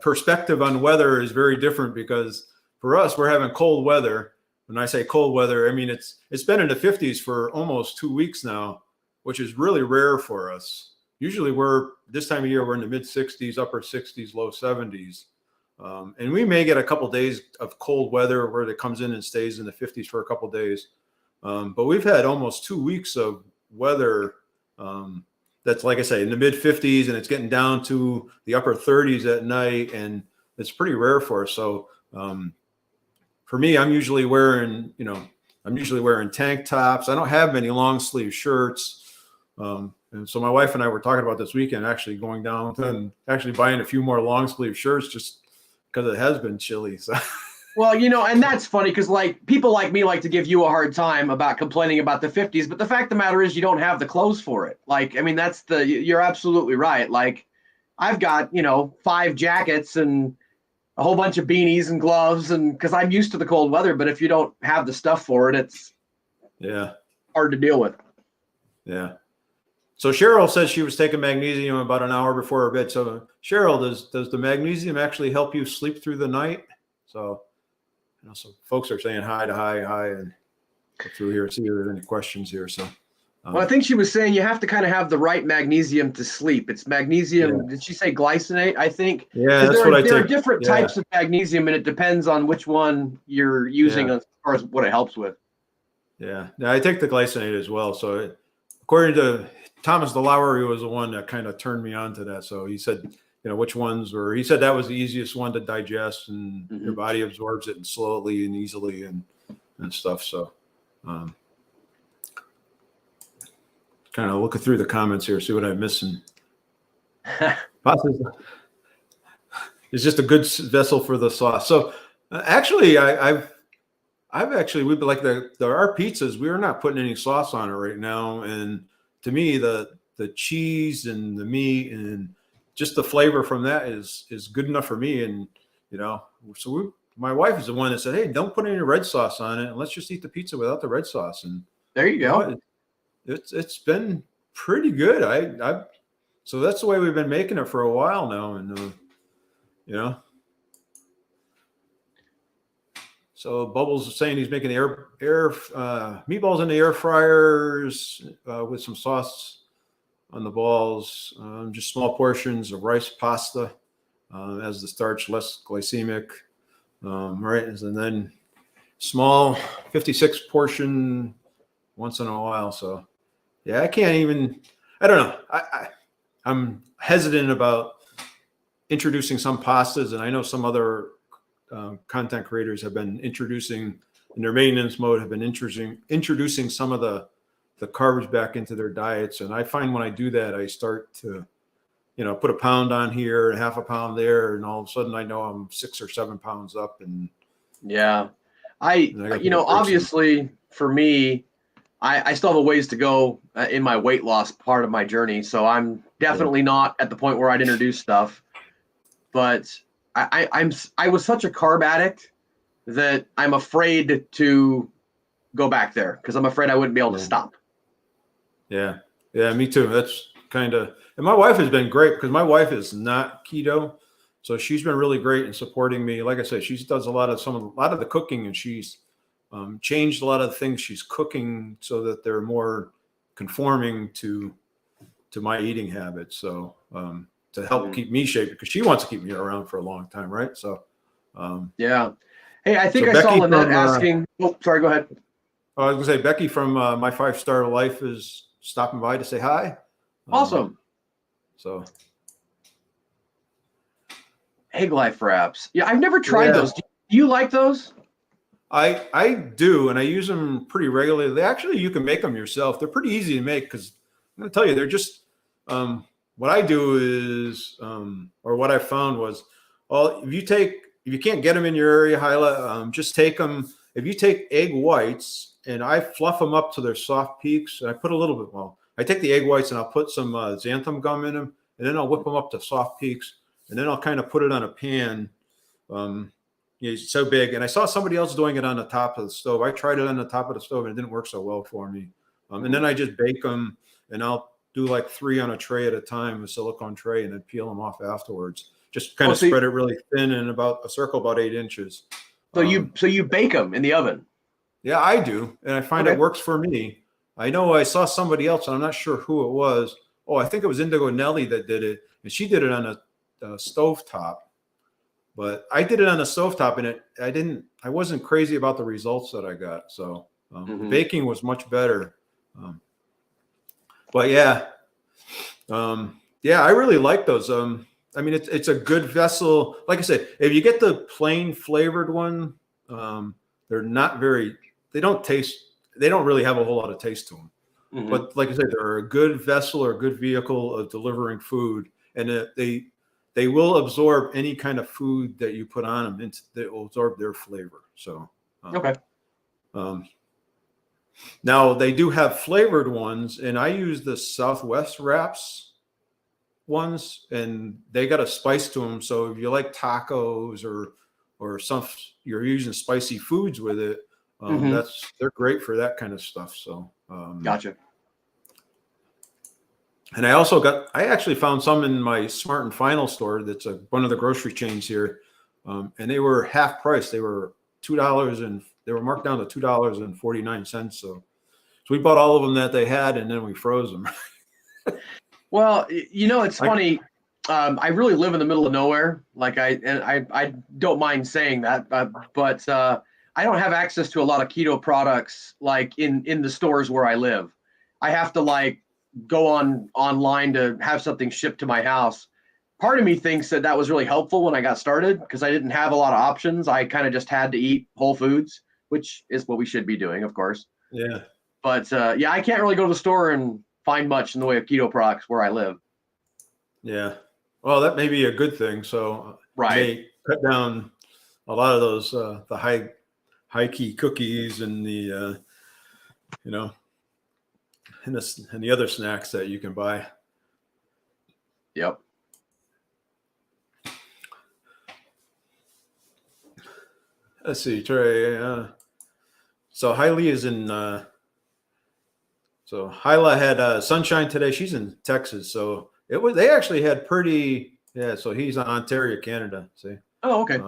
perspective on weather is very different, because for us, we're having cold weather. When I say cold weather, I mean it's been in the 50s for almost 2 weeks now, which is really rare for us. Usually this time of year, we're in the mid 60s, upper 60s, low 70s. And we may get a couple days of cold weather where it comes in and stays in the 50s for a couple days. But we've had almost 2 weeks of weather that's, like I say, in the mid 50s, and it's getting down to the upper 30s at night, and it's pretty rare for us. So for me, I'm usually wearing tank tops. I don't have many long sleeve shirts. And so my wife and I were talking about this weekend actually going down and actually buying a few more long sleeve shirts just because it has been chilly. So.
Well, and that's funny because like people like me like to give you a hard time about complaining about the 50s, but the fact of the matter is you don't have the clothes for it. Like, I mean, you're absolutely right. Like, I've got, 5 jackets and a whole bunch of beanies and gloves, and because I'm used to the cold weather, but if you don't have the stuff for it, it's hard to deal with.
Yeah. So Cheryl says she was taking magnesium about an hour before her bed. So Cheryl, does the magnesium actually help you sleep through the night? So, so folks are saying hi, and go through here, see if there are any questions here. So,
well, I think she was saying you have to kind of have the right magnesium to sleep. It's magnesium. Yeah. Did she say glycinate? I think.
Yeah, that's what I take.
There are different types of magnesium, and it depends on which one you're using as far as what it helps with.
Yeah, I take the glycinate as well. So, according to Thomas DeLauer, was the one that kind of turned me on to that. So he said, which ones were. He said that was the easiest one to digest, and your body absorbs it slowly and easily and stuff. So. Kind of looking through the comments here, see what I'm missing. It's just a good vessel for the sauce. So actually, our pizzas, we're not putting any sauce on it right now. And to me, the cheese and the meat and just the flavor from that is good enough for me. And so my wife is the one that said, "Hey, don't put any red sauce on it, and let's just eat the pizza without the red sauce." And
there you go.
It's been pretty good. So that's the way we've been making it for a while now, and So Bubbles is saying he's making the air meatballs in the air fryers with some sauce on the balls. Just small portions of rice pasta as the starch, less glycemic, right? And then small 56 portion once in a while. So. Yeah, I don't know. I'm hesitant about introducing some pastas, and I know some other content creators have been introducing, in their maintenance mode, have been introducing some of the carbs back into their diets. And I find when I do that, I start to, put a pound on here and half a pound there, and all of a sudden I know I'm 6 or 7 pounds up. And
yeah, obviously for me, I still have a ways to go in my weight loss part of my journey. So I'm definitely not at the point where I'd introduce stuff, but I was such a carb addict that I'm afraid to go back there because I'm afraid I wouldn't be able to stop.
Yeah. Yeah, me too. That's kind of, and my wife has been great because my wife is not keto. So she's been really great in supporting me. Like I said, she does a lot of the cooking, and she's changed a lot of the things she's cooking so that they're more conforming to my eating habits. So to help keep me shaped, because she wants to keep me around for a long time, right? So
yeah. Hey, I think I saw Lynette asking. Oh, sorry. Go ahead.
I was gonna say Becky from My 5-Star Life is stopping by to say hi.
Awesome.
So
egg life wraps. Yeah, I've never tried those. Do Do you like those?
I do, and I use them pretty regularly. They actually, you can make them yourself. They're pretty easy to make because I'm going to tell you, they're just what I do is, or what I found was, well, if you can't get them in your area, Hyla, just take them. If you take egg whites and I fluff them up to their soft peaks, and I put a little bit, well, I take the egg whites and I'll put some xanthan gum in them, and then I'll whip them up to soft peaks, and then I'll kind of put it on a pan. It's so big, and I saw somebody else doing it on the top of the stove. I tried it on the top of the stove, and it didn't work so well for me. And then I just bake them, and I'll do like 3 on a tray at a time, a silicone tray, and then peel them off afterwards. Just kind of spread it really thin in about a circle about 8 inches.
So you bake them in the oven? Yeah,
I do, and I find it works for me. I know I saw somebody else, and I'm not sure who it was. Oh, I think it was Indigo Nelly that did it, and she did it on a stove top. But I did it on a stovetop, and I wasn't crazy about the results that I got. So baking was much better. But yeah, I really like those. I mean, it's a good vessel. Like I said, if you get the plain flavored one, they don't really have a whole lot of taste to them. But like I said, they're a good vessel or a good vehicle of delivering food, and they will absorb any kind of food that you put on them. They will absorb their flavor. So, now they do have flavored ones, and I use the Southwest Wraps ones, and they got a spice to them. So if you like tacos or you're using spicy foods with it, they're great for that kind of stuff. So,
gotcha.
And I actually found some in my Smart and Final store. That's one of the grocery chains here. And they were half price. They were $2 and they were marked down to $2.49. So we bought all of them that they had, and then we froze them.
Well, it's funny. I really live in the middle of nowhere. Like I don't mind saying that, but I don't have access to a lot of keto products like in the stores where I live. I have to go online to have something shipped to my house. Part of me thinks that was really helpful when I got started because I didn't have a lot of options. I kind of just had to eat whole foods, which is what we should be doing, of course.
Yeah.
But I can't really go to the store and find much in the way of keto products where I live.
Yeah. Well, that may be a good thing. So
right.
Cut down a lot of those, the high key cookies and the, and the other snacks that you can buy.
Yep.
Let's see, Trey. So Hailey is in. So Hyla had sunshine today. She's in Texas, so they actually had pretty. Yeah. So he's in Ontario, Canada. See.
Oh, okay.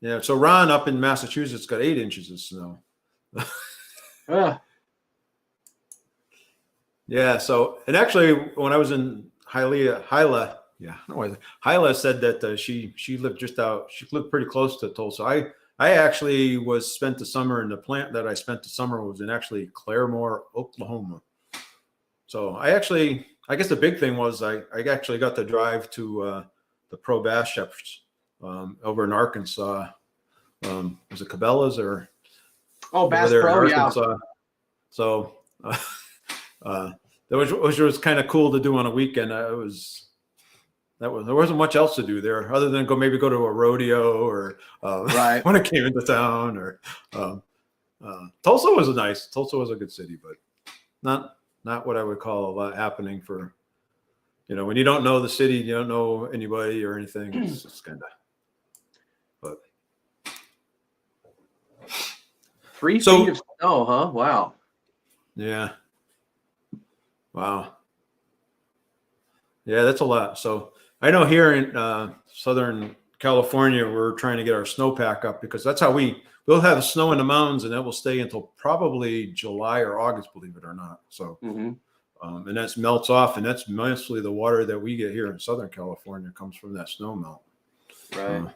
Yeah. So Ron up in Massachusetts got 8 inches of snow. Yeah. So, and actually, when I was in Hyla, said that she lived just out. She lived pretty close to Tulsa. I actually spent the summer in the plant that I spent the summer was in actually Claremore, Oklahoma. So I guess the big thing was I actually got to drive to the Pro Bass Shops over in Arkansas. Was it Cabela's or?
Oh, Bass Pro, yeah.
So. Which was kind of cool to do on a weekend. There wasn't much else to do there other than go to a rodeo or
right.
when I came into town or Tulsa was a good city, but not what I would call a lot happening for, when you don't know the city, you don't know anybody or anything. It's just kind of, but
3 feet of snow, huh? Wow.
Yeah. Wow. Yeah, that's a lot. So I know here in Southern California, we're trying to get our snowpack up because that's how we'll have snow in the mountains, and that will stay until probably July or August, believe it or not. So, and that melts off, and that's mostly the water that we get here in Southern California comes from that snow melt.
Right.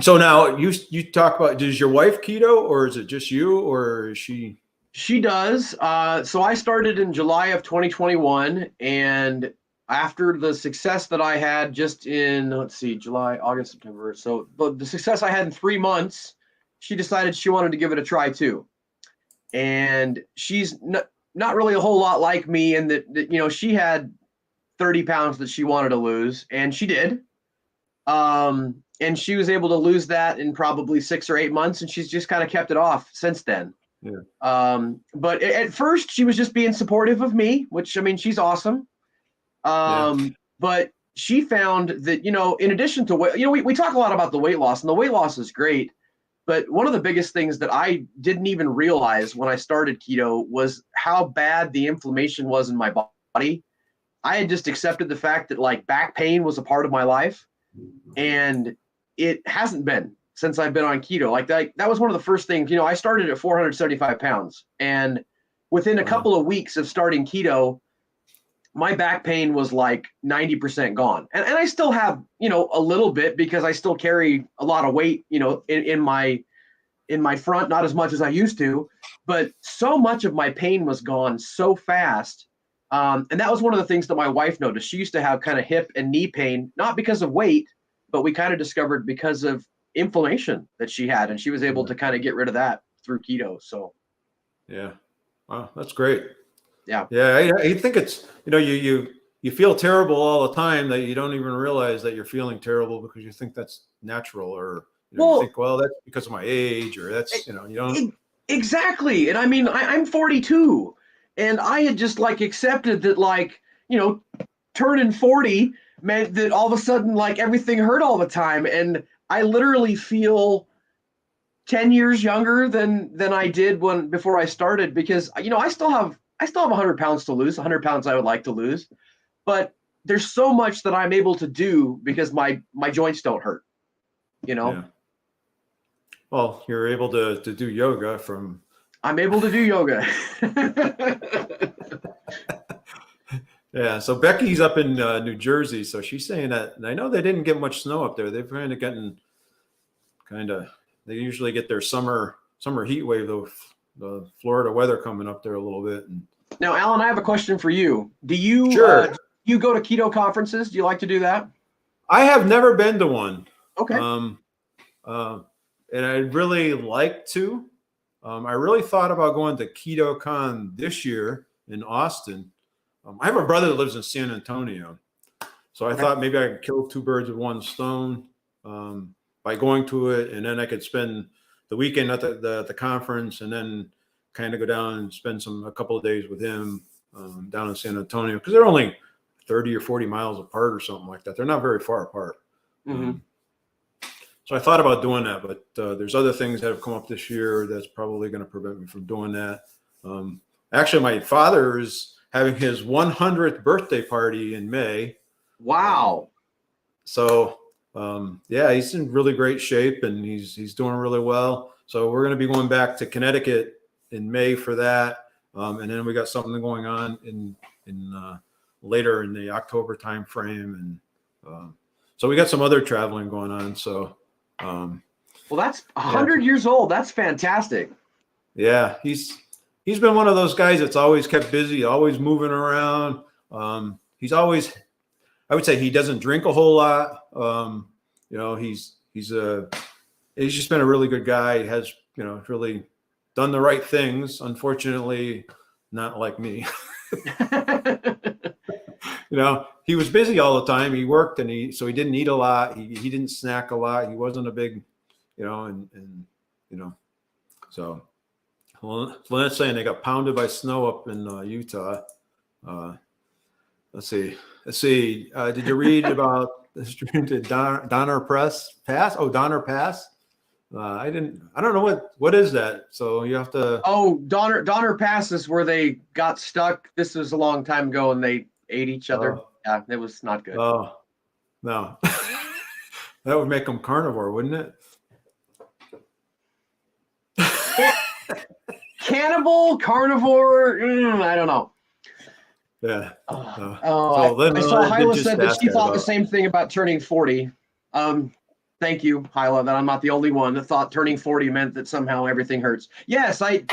So now you talk about, does your wife keto, or is it just you, or is she?
She does. So I started in July of 2021, and after the success that I had just in, let's see, July, August, September. So the success I had in 3 months, she decided she wanted to give it a try too. And she's not really a whole lot like me in that, you know, she had 30 pounds that she wanted to lose, and she did. And she was able to lose that in probably 6 or 8 months, and she's just kind of kept it off since then.
Yeah.
But at first she was just being supportive of me, which, I mean, she's awesome. But she found that, you know, in addition to weight, you know, we talk a lot about the weight loss, and the weight loss is great. But one of the biggest things that I didn't even realize when I started keto was how bad the inflammation was in my body. I had just accepted the fact that like back pain was a part of my life, and it hasn't been since I've been on keto. Like that was one of the first things, you know, I started at 475 pounds, and within a couple of weeks of starting keto, my back pain was like 90% gone. And I still have, you know, a little bit because I still carry a lot of weight, you know, in my front, not as much as I used to, but so much of my pain was gone so fast. And that was one of the things that my wife noticed. She used to have kind of hip and knee pain, not because of weight, but we kind of discovered because of inflammation that she had, and she was able to kind of get rid of that through keto. So,
yeah, wow, that's great.
Yeah.
I think it's, you know, you feel terrible all the time that you don't even realize that you're feeling terrible because you think that's natural, or you know, you think, well, that's because of my age, or that's, you know, you don't.
Exactly. And I mean, I'm 42, and I had just like accepted that, like, you know, turning 40 meant that all of a sudden, like, everything hurt all the time. And I literally feel 10 years younger than I did before I started, because, you know, I still have 100 pounds to lose, 100 pounds I would like to lose, but there's so much that I'm able to do because my joints don't hurt, you know?
Yeah. Well, you're able to do yoga from.
I'm able to do yoga.
Yeah. So Becky's up in New Jersey. So she's saying that, and I know they didn't get much snow up there. They've they usually get their summer heat wave, the Florida weather coming up there a little bit. And
now, Alan, I have a question for you. Do you,
sure.
You go to keto conferences? Do you like to do that?
I have never been to one.
Okay.
And I'd really like to. I really thought about going to KetoCon this year in Austin. I have a brother that lives in San Antonio, so I thought maybe I could kill two birds with one stone by going to it, and then I could spend the weekend at the conference, and then kind of go down and spend a couple of days with him down in San Antonio, because they're only 30 or 40 miles apart or something like that. They're not very far apart.
Mm-hmm.
So I thought about doing that, but there's other things that have come up this year that's probably going to prevent me from doing that. Actually, my father is having his 100th birthday party in May.
Wow.
So yeah, he's in really great shape, and he's doing really well. So we're going to be going back to Connecticut in May for that. And then we got something going on in later in the October time frame. And so we got some other traveling going on. So
well, that's 100 years old. That's fantastic.
Yeah, he's been one of those guys that's always kept busy, always moving around. He's always, I would say, he doesn't drink a whole lot. You know, he's just been a really good guy. He has, you know, really done the right things. Unfortunately, not like me. You know, he was busy all the time. He worked, and so he didn't eat a lot. He didn't snack a lot. He wasn't a big, you know, and you know, so Lynette's saying they got pounded by snow up in Utah. Let's see. Did you read about this Donner Pass? Oh, Donner Pass. I don't know what is that. So you have to.
Oh, Donner Pass is where they got stuck. This was a long time ago, and they ate each other. Yeah, it was not good.
Oh, no. That would make them carnivore, wouldn't it?
Cannibal, carnivore, I don't know.
Yeah.
I saw Hyla said that she thought the same thing about turning 40. Thank you, Hyla, that I'm not the only one that thought turning 40 meant that somehow everything hurts. Yes, I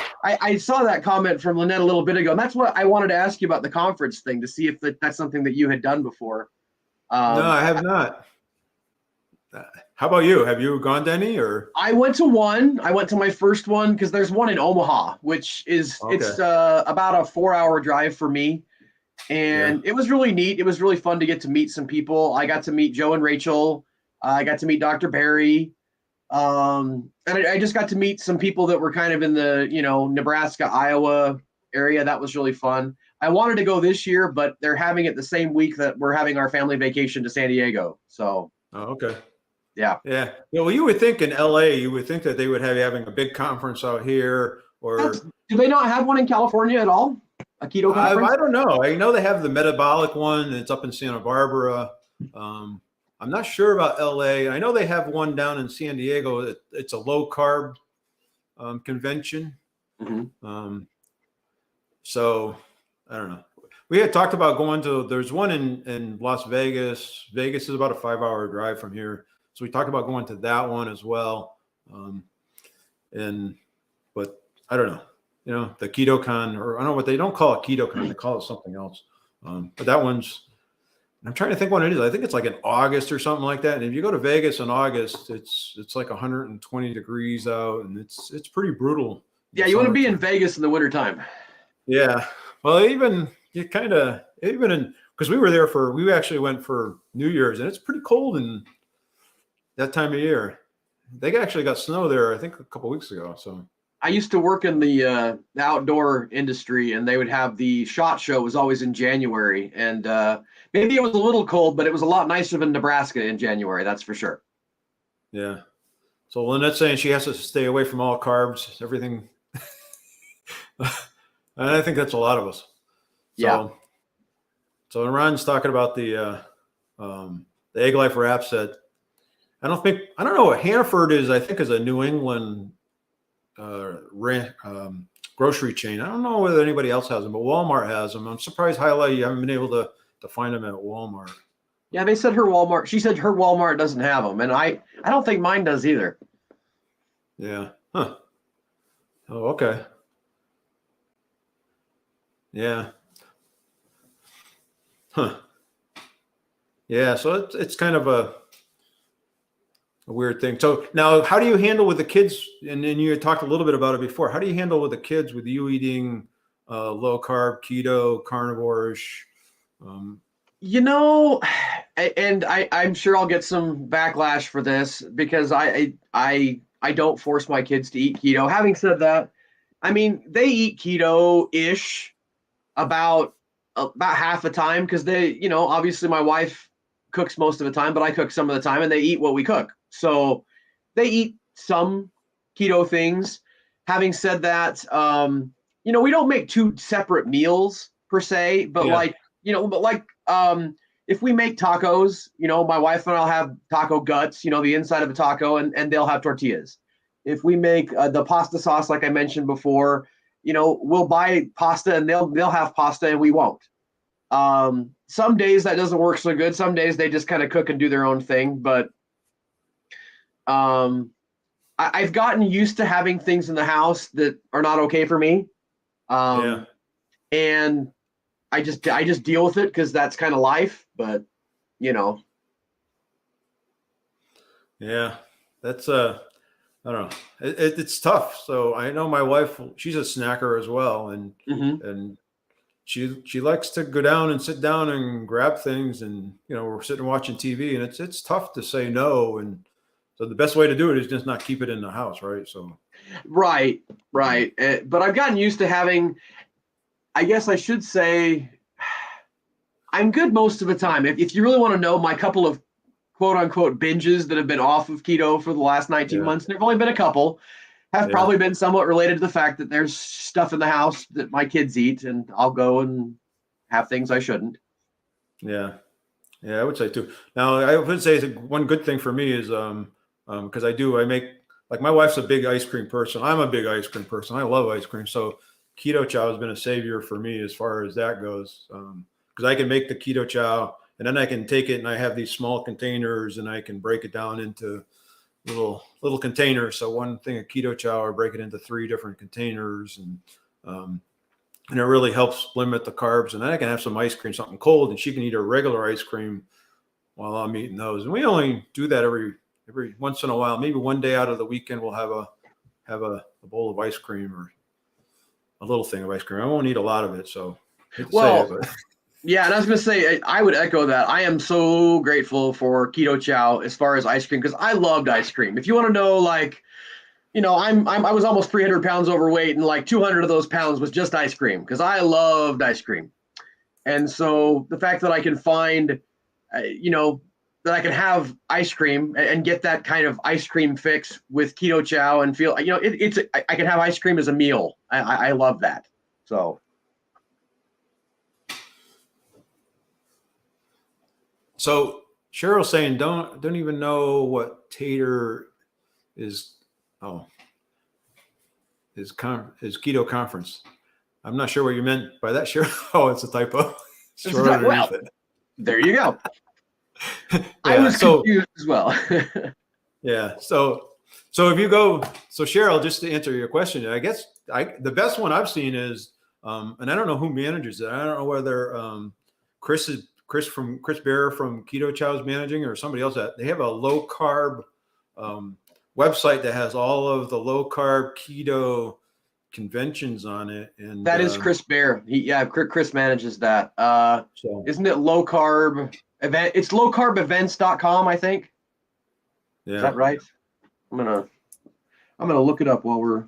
saw that comment from Lynette a little bit ago. And that's what I wanted to ask you about the conference thing, to see if that's something that you had done before.
No, I have not. How about you? Have you gone to any, or?
I went to one. I went to my first one because there's one in Omaha, which is it's about a 4-hour drive for me. And it was really neat. It was really fun to get to meet some people. I got to meet Joe and Rachel. I got to meet Dr. Barry. And I just got to meet some people that were kind of in the, Nebraska, Iowa area. That was really fun. I wanted to go this year, but they're having it the same week that we're having our family vacation to San Diego. So,
okay.
Yeah.
Yeah. Well, you would think in LA, you would think that they would have having a big conference out here, or
do they not have one in California at all? A keto conference?
I don't know. I know they have the metabolic one. It's up in Santa Barbara. I'm not sure about LA. I know they have one down in San Diego. It's a low carb convention.
Mm-hmm.
So I don't know. We had talked about going to, there's one in Las Vegas. Vegas is about a 5-hour drive from here. So we talked about going to that one as well. But I don't know, the KetoCon, or I don't know what they don't call it KetoCon. They call it something else. But that one's, I'm trying to think when it is. I think it's like in August or something like that. And if you go to Vegas in August, it's like 120 degrees out, and it's pretty brutal.
Yeah, you want to be in Vegas in the wintertime.
Yeah. Well, even because we actually went for New Year's, and it's pretty cold in that time of year. They actually got snow there, I think, a couple of weeks ago. So
I used to work in the outdoor industry, and they would have the SHOT Show was always in January, and maybe it was a little cold, but it was a lot nicer than Nebraska in January. That's for sure.
Yeah. So Lynette's saying she has to stay away from all carbs, everything. And I think that's a lot of us. So Ron's talking about the Egg Life wrap set. I don't know what Hannaford is. I think is a New England grocery chain. I don't know whether anybody else has them, but Walmart has them. I'm surprised, Hyla, you haven't been able to find them at Walmart.
Yeah, she said her Walmart doesn't have them, and I don't think mine does either.
Yeah. Huh. Oh, okay. Yeah. Huh. Yeah. So it's kind of a weird thing. So now, how do you handle with the kids? And then you had talked a little bit about it before. How do you handle with the kids with you eating low carb, keto, carnivore-ish?
And I'm sure I'll get some backlash for this because I don't force my kids to eat keto. Having said that, I mean, they eat keto-ish about half the time because they, obviously my wife cooks most of the time, but I cook some of the time, and they eat what we cook. So they eat some keto things. Having said that, we don't make two separate meals per se, but if we make tacos, my wife and I'll have taco guts, the inside of a taco, and they'll have tortillas. If we make the pasta sauce, like I mentioned before, we'll buy pasta and they'll have pasta and we won't. Some days that doesn't work so good. Some days they just kind of cook and do their own thing. But I've gotten used to having things in the house that are not okay for me. And I just deal with it because that's kind of life. But
yeah, that's I don't know. It's tough. So I know my wife, she's a snacker as well, and and she likes to go down and sit down and grab things, and we're sitting watching TV, and it's tough to say no, and so the best way to do it is just not keep it in the house, right? So
right. But I've gotten used to having, I guess I should say, I'm good most of the time. If you really want to know my couple of quote unquote binges that have been off of keto for the last 19 months, and there've only been a couple, have probably been somewhat related to the fact that there's stuff in the house that my kids eat, and I'll go and have things I shouldn't.
Yeah, I would say too. Now, I would say one good thing for me is because I make, like, my wife's a big ice cream person. I'm a big ice cream person. I love ice cream. So keto chow has been a savior for me as far as that goes. Because I can make the keto chow, and then I can take it and I have these small containers and I can break it down into little containers. So one thing of keto chow, I break it into 3 different containers, and it really helps limit the carbs. And then I can have some ice cream, something cold, and she can eat her regular ice cream while I'm eating those. And we only do that every once in a while. Maybe one day out of the weekend we'll have a bowl of ice cream or a little thing of ice cream. I won't eat a lot of it, so
yeah, and I was going to say, I would echo that. I am so grateful for Keto Chow as far as ice cream, because I loved ice cream. If you want to know, like, you know, I was almost 300 pounds overweight, and like 200 of those pounds was just ice cream, because I loved ice cream. And so the fact that I can find, that I can have ice cream and get that kind of ice cream fix with Keto Chow and feel, I can have ice cream as a meal. I love that.
So Cheryl's saying don't even know what tater is. Oh, is keto conference. I'm not sure what you meant by that, Cheryl. Oh, it's a typo.
Well, there you go. I was confused as well.
Yeah. So if you go, so Cheryl, just to answer your question, I guess the best one I've seen is, and I don't know who manages it. I don't know whether Chris Bear from Keto Chow is managing, or somebody else. They have a low carb website that has all of the low carb keto conventions on it. And
that is Chris Bear. Chris manages that. Isn't it low carb event? It's lowcarbevents.com, I think.
Yeah.
Is that right? I'm gonna look it up while we're.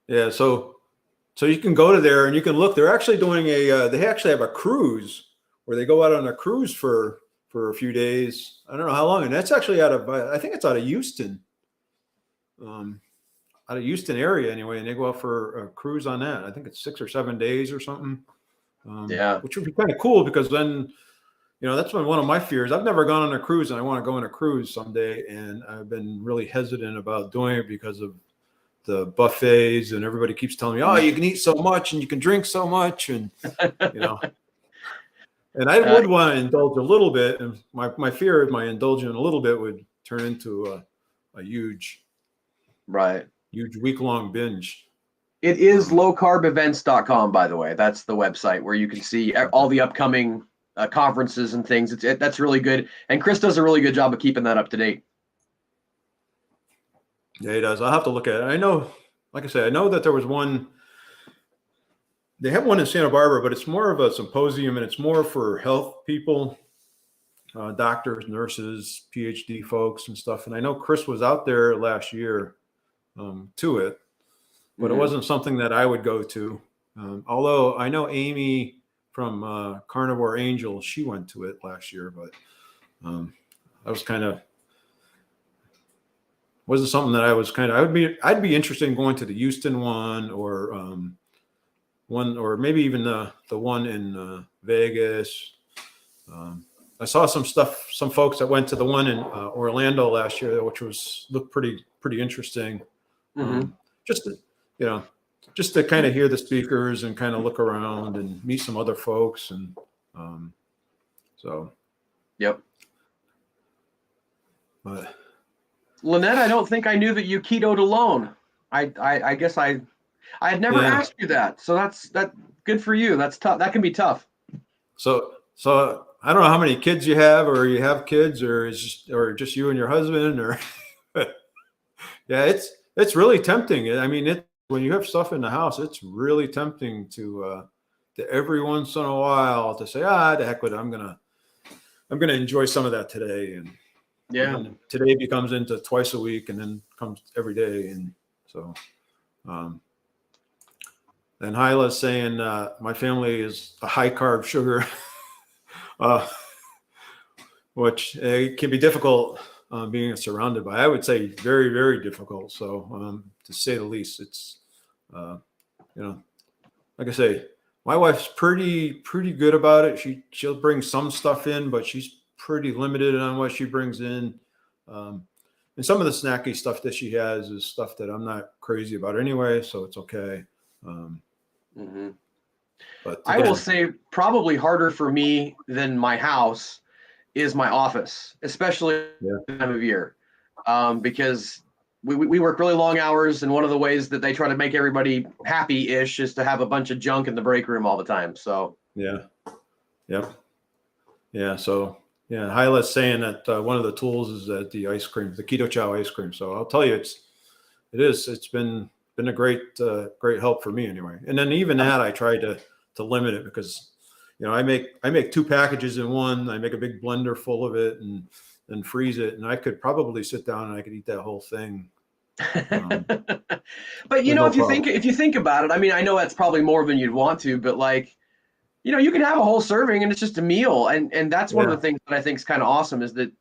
Yeah. So you can go to there and you can look. They're actually doing they actually have a cruise where they go out on a cruise for a few days. I don't know how long, and that's actually I think it's out of Houston. Out of Houston area anyway, and they go out for a cruise on that. I think it's 6 or 7 days or something. Which would be kind of cool, because then, that's been one of my fears. I've never gone on a cruise, and I want to go on a cruise someday, and I've been really hesitant about doing it because of the buffets, and everybody keeps telling me, oh, you can eat so much and you can drink so much, and and I would want to indulge a little bit, and my fear of my indulging a little bit would turn into a huge week-long binge.
It is lowcarbevents.com, by the way. That's the website where you can see all the upcoming conferences and things. That's really good. And Chris does a really good job of keeping that up to date.
Yeah, he does. I'll have to look at it. I know, like I said, I know that there was one. They have one in Santa Barbara, but it's more of a symposium, and it's more for health people, doctors, nurses, PhD folks and stuff. And I know Chris was out there last year to it, but it wasn't something that I would go to. Although I know Amy from Carnivore Angel, she went to it last year, but I was wasn't something that I was I'd be interested in going to the Houston one, or maybe even the one in Vegas. I saw some folks that went to the one in Orlando last year, which looked pretty interesting. Just to kind of hear the speakers and kind of look around and meet some other folks, and
Yep.
But
Lynette, I don't think I knew that you ketoed alone. I guess I had never asked you that. So that's good for you. That's tough. That can be tough.
So I don't know how many kids you have, or you have kids, or just you and your husband, or yeah, it's really tempting. I mean, when you have stuff in the house, it's really tempting to every once in a while to say, the heck with it. I'm gonna enjoy some of that today, and today becomes into twice a week, and then comes every day, and so. And Hyla's saying my family is a high carb sugar, which can be difficult being surrounded by. I would say very, very difficult. So to say the least, it's like I say, my wife's pretty good about it. She'll bring some stuff in, but she's pretty limited on what she brings in. And some of the snacky stuff that she has is stuff that I'm not crazy about anyway, so it's okay.
But I will say probably harder for me than my house is my office, especially this time of year, because we work really long hours, and one of the ways that they try to make everybody happy-ish is to have a bunch of junk in the break room all the time. So
So Hyla's saying that one of the tools is that the ice cream, the Keto Chow ice cream. So I'll tell you, it's been a great help for me anyway. And then even that I tried to limit it, because I make 2 packages in one. I make a big blender full of it and then freeze it, and I could probably sit down and I could eat that whole thing.
But if you think about it, I mean, I know that's probably more than you'd want to, but like, you can have a whole serving and it's just a meal, and that's one of the things that I think is kind of awesome, is that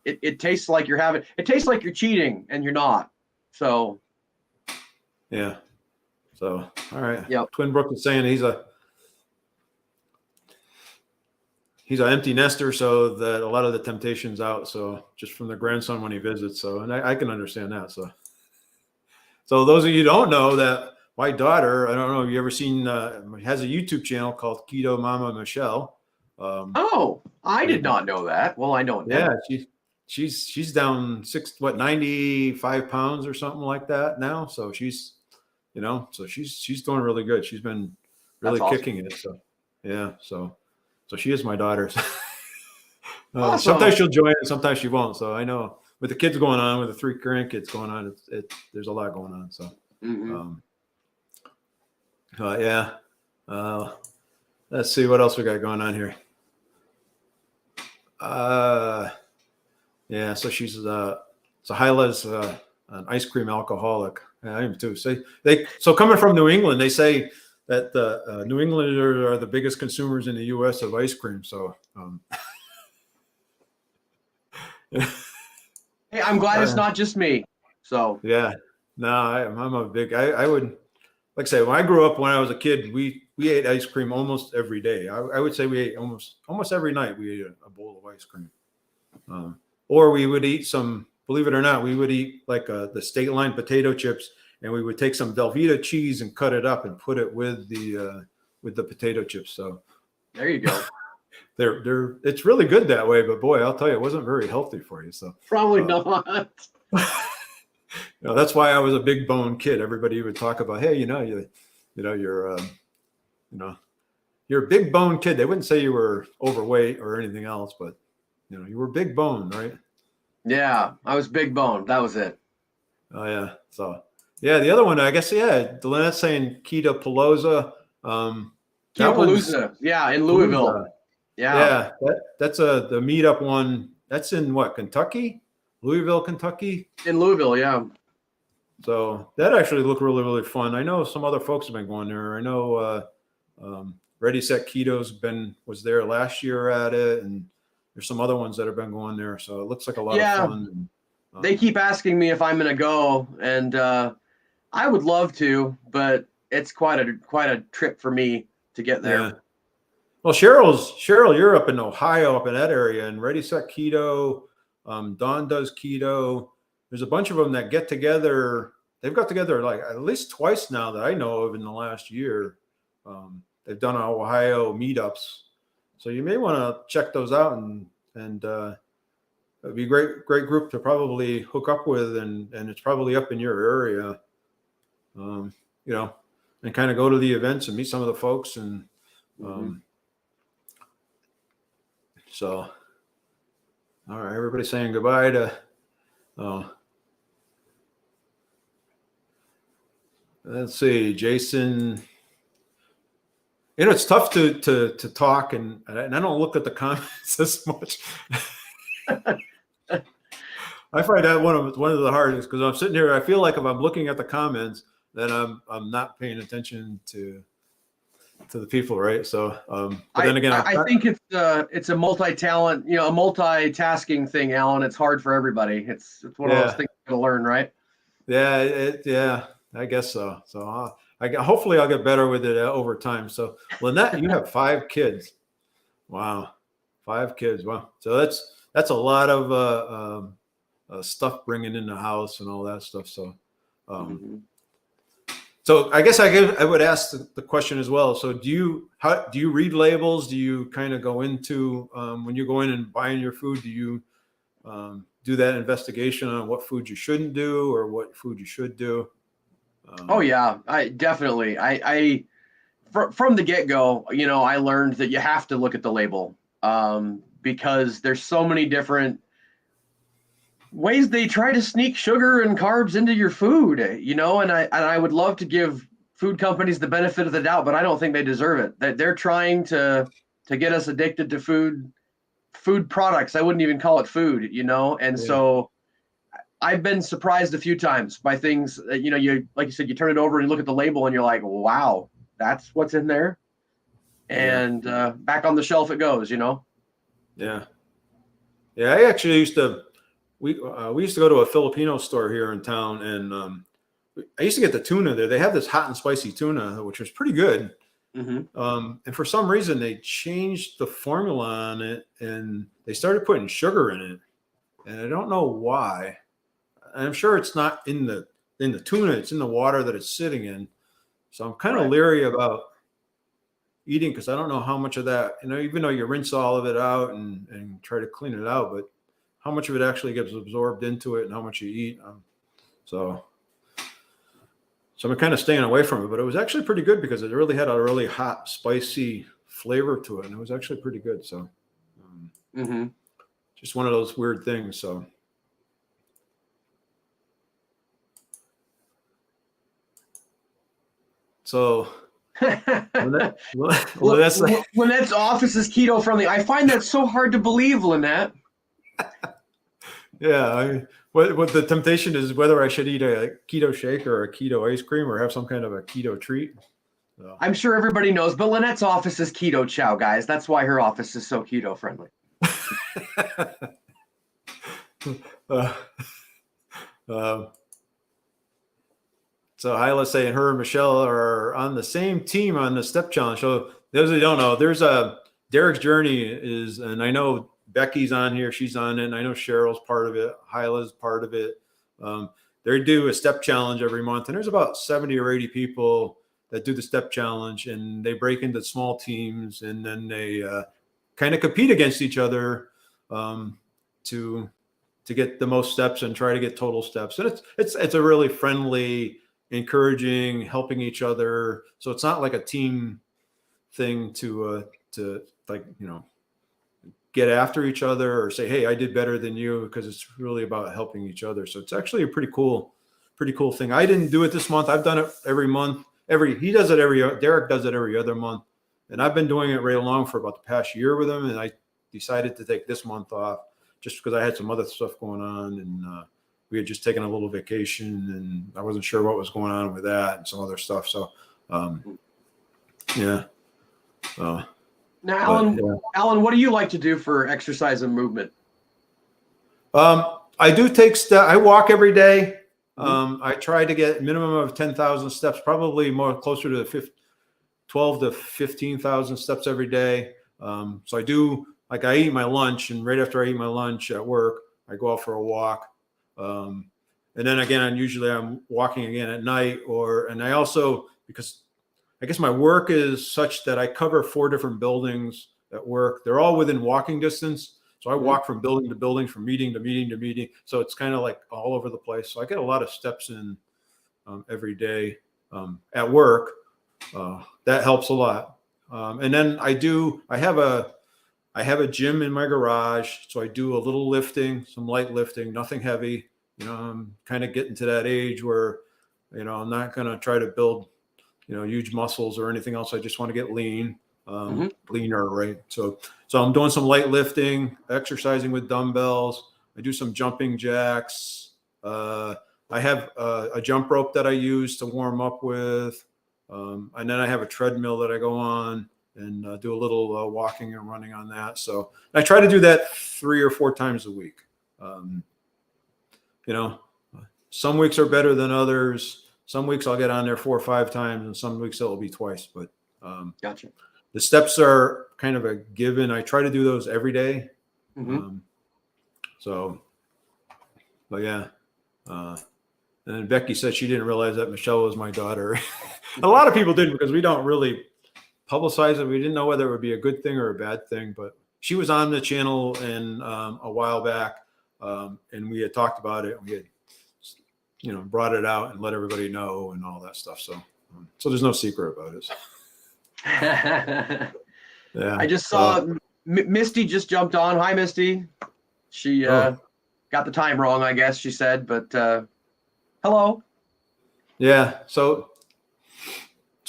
it tastes like it tastes like you're cheating and you're not. So
all right.
Yep.
Twin Brook is saying he's an empty nester, so that a lot of the temptation's out. So just from the grandson when he visits. So, and I can understand that. So those of you who don't know, that my daughter, I don't know if you ever seen, has a YouTube channel called Keto Mama Michelle.
I did not know that. Well, I know it now.
Yeah, she's down 95 pounds or something like that now. So she's doing really good. She's been really kicking it. So so she is my daughter.
Awesome.
Sometimes she'll join and sometimes she won't. So I know with the kids going on, with the 3 grandkids going on, there's a lot going on. So let's see what else we got going on here. So she's so Hyla's an ice cream alcoholic. I am too. So coming from New England, they say that the New Englanders are the biggest consumers in the U.S. of ice cream. So
hey, I'm glad it's not just me. So
I'm a big. I would, like I say, when I grew up, when I was a kid, we ate ice cream almost every day. I would say we ate almost every night. We ate a bowl of ice cream, or we would eat some. Believe it or not, we would eat like the State Line potato chips, and we would take some Velveeta cheese and cut it up and put it with the potato chips. So
there you go.
It's really good that way, but boy, I'll tell you, it wasn't very healthy for you. So
probably not.
That's why I was a big bone kid. Everybody would talk about, hey, you're a big bone kid. They wouldn't say you were overweight or anything else, but you were big bone, right?
Yeah, I was big bone. That was it.
Oh yeah. So the other one, I guess, Lynette's saying Keto Palooza.
Keto Palooza, in Louisville.
Yeah. That's the meetup one. That's in what, Kentucky? Louisville, Kentucky?
In Louisville, yeah.
So that actually looked really, really fun. I know some other folks have been going there. I know Ready Set Keto's was there last year at it, and there's some other ones that have been going there. So it looks like a lot of fun. And,
they keep asking me if I'm going to go, and I would love to, but it's quite a trip for me to get there.
Yeah. Well, Cheryl, you're up in Ohio, up in that area, and Ready Set Keto. Dawn does keto. There's a bunch of them that get together. They've got together like at least twice now that I know of in the last year. They've done Ohio meetups. So you may want to check those out, and it'd be a great group to probably hook up with, and it's probably up in your area, and kind of go to the events and meet some of the folks, and so all right, everybody's saying goodbye to let's see, Jason. It's tough to talk, and I don't look at the comments as much. I find that one of the hardest, because I'm sitting here. I feel like if I'm looking at the comments, then I'm not paying attention to the people, right? So, but then again,
I think it's a multi-talent, a multitasking thing, Alan. It's hard for everybody. It's one of those things to learn, right?
Yeah, I guess so. So hopefully I'll get better with it over time. So Lynette, you have 5 kids. Wow. 5 kids. Wow. So that's a lot of stuff bringing in the house and all that stuff. So, So I guess I would ask the question as well. So do you read labels? Do you kind of go into when you go in and buying your food? Do you do that investigation on what food you shouldn't do or what food you should do?
Oh yeah, I definitely. From the get-go, I learned that you have to look at the label because there's so many different ways they try to sneak sugar and carbs into your food, and I would love to give food companies the benefit of the doubt, but I don't think they deserve it. That they're trying to get us addicted to food products. I wouldn't even call it food, and so I've been surprised a few times by things that, you, like you said, you turn it over and you look at the label and you're like, wow, that's what's in there. And back on the shelf it goes,
Yeah. Yeah. I actually used to, we used to go to a Filipino store here in town, and I used to get the tuna there. They have this hot and spicy tuna, which was pretty good.
Mm-hmm.
And for some reason they changed the formula on it and they started putting sugar in it. And I don't know why. I'm sure it's not in the tuna, it's in the water that it's sitting in. So I'm kind of leery about eating because I don't know how much of that, even though you rinse all of it out and try to clean it out, but how much of it actually gets absorbed into it and how much you eat. So I'm kind of staying away from it, but it was actually pretty good because it really had a really hot, spicy flavor to it. And it was actually pretty good. So just one of those weird things. So. So
Lynette's office is keto friendly. I find that so hard to believe, Lynette.
Yeah, what the temptation is whether I should eat a keto shake or a keto ice cream or have some kind of a keto treat. So.
I'm sure everybody knows, but Lynette's office is keto chow, guys. That's why her office is so keto friendly.
So Hyla saying her and Michelle are on the same team on the step challenge. So those who don't know, there's Derek's journey is, and I know Becky's on here, she's on it, and I know Cheryl's part of it, Hyla's part of it. They do a step challenge every month, and there's about 70 or 80 people that do the step challenge, and they break into small teams, and then they kind of compete against each other to get the most steps and try to get total steps. And it's a really friendly, encouraging, helping each other. So it's not like a team thing to like, get after each other or say, hey, I did better than you, because it's really about helping each other. So it's actually a pretty cool thing. I didn't do it this month. I've done it every month. Derek does it every other month. And I've been doing it right along for about the past year with him. And I decided to take this month off just because I had some other stuff going on, and we had just taken a little vacation, and I wasn't sure what was going on with that and some other stuff. So, yeah.
Now, Alan, what do you like to do for exercise and movement?
I do take I walk every day. I try to get a minimum of 10,000 steps, probably more closer to 12 to 15,000 steps every day. So I do, like, I eat my lunch, and right after I eat my lunch at work, I go out for a walk. And then again, I'm walking again at night, and I also, because I guess my work is such that I cover 4 different buildings at work. They're all within walking distance. So I walk from building to building, from meeting to meeting to meeting. So it's kind of like all over the place. So I get a lot of steps in every day at work. That helps a lot. And then I have a gym in my garage. So I do a little lifting, some light lifting, nothing heavy. I'm kind of getting to that age where, I'm not going to try to build, huge muscles or anything else. I just want to get leaner, right? So I'm doing some light lifting, exercising with dumbbells. I do some jumping jacks. I have a jump rope that I use to warm up with. And then I have a treadmill that I go on and do a little walking and running on that. So I try to do that 3 or 4 times a week. Some weeks are better than others. Some weeks I'll get on there 4 or 5 times, and some weeks it'll be twice. But
gotcha.
The steps are kind of a given. I try to do those every day. But yeah. And then Becky said she didn't realize that Michelle was my daughter. A lot of people didn't, because we don't really publicize it. We didn't know whether it would be a good thing or a bad thing, but she was on the channel and a while back, and we had talked about it. And we had, brought it out and let everybody know and all that stuff. So there's no secret about it. Yeah.
I just saw Misty just jumped on. Hi, Misty. She got the time wrong, I guess she said, but hello.
Yeah. So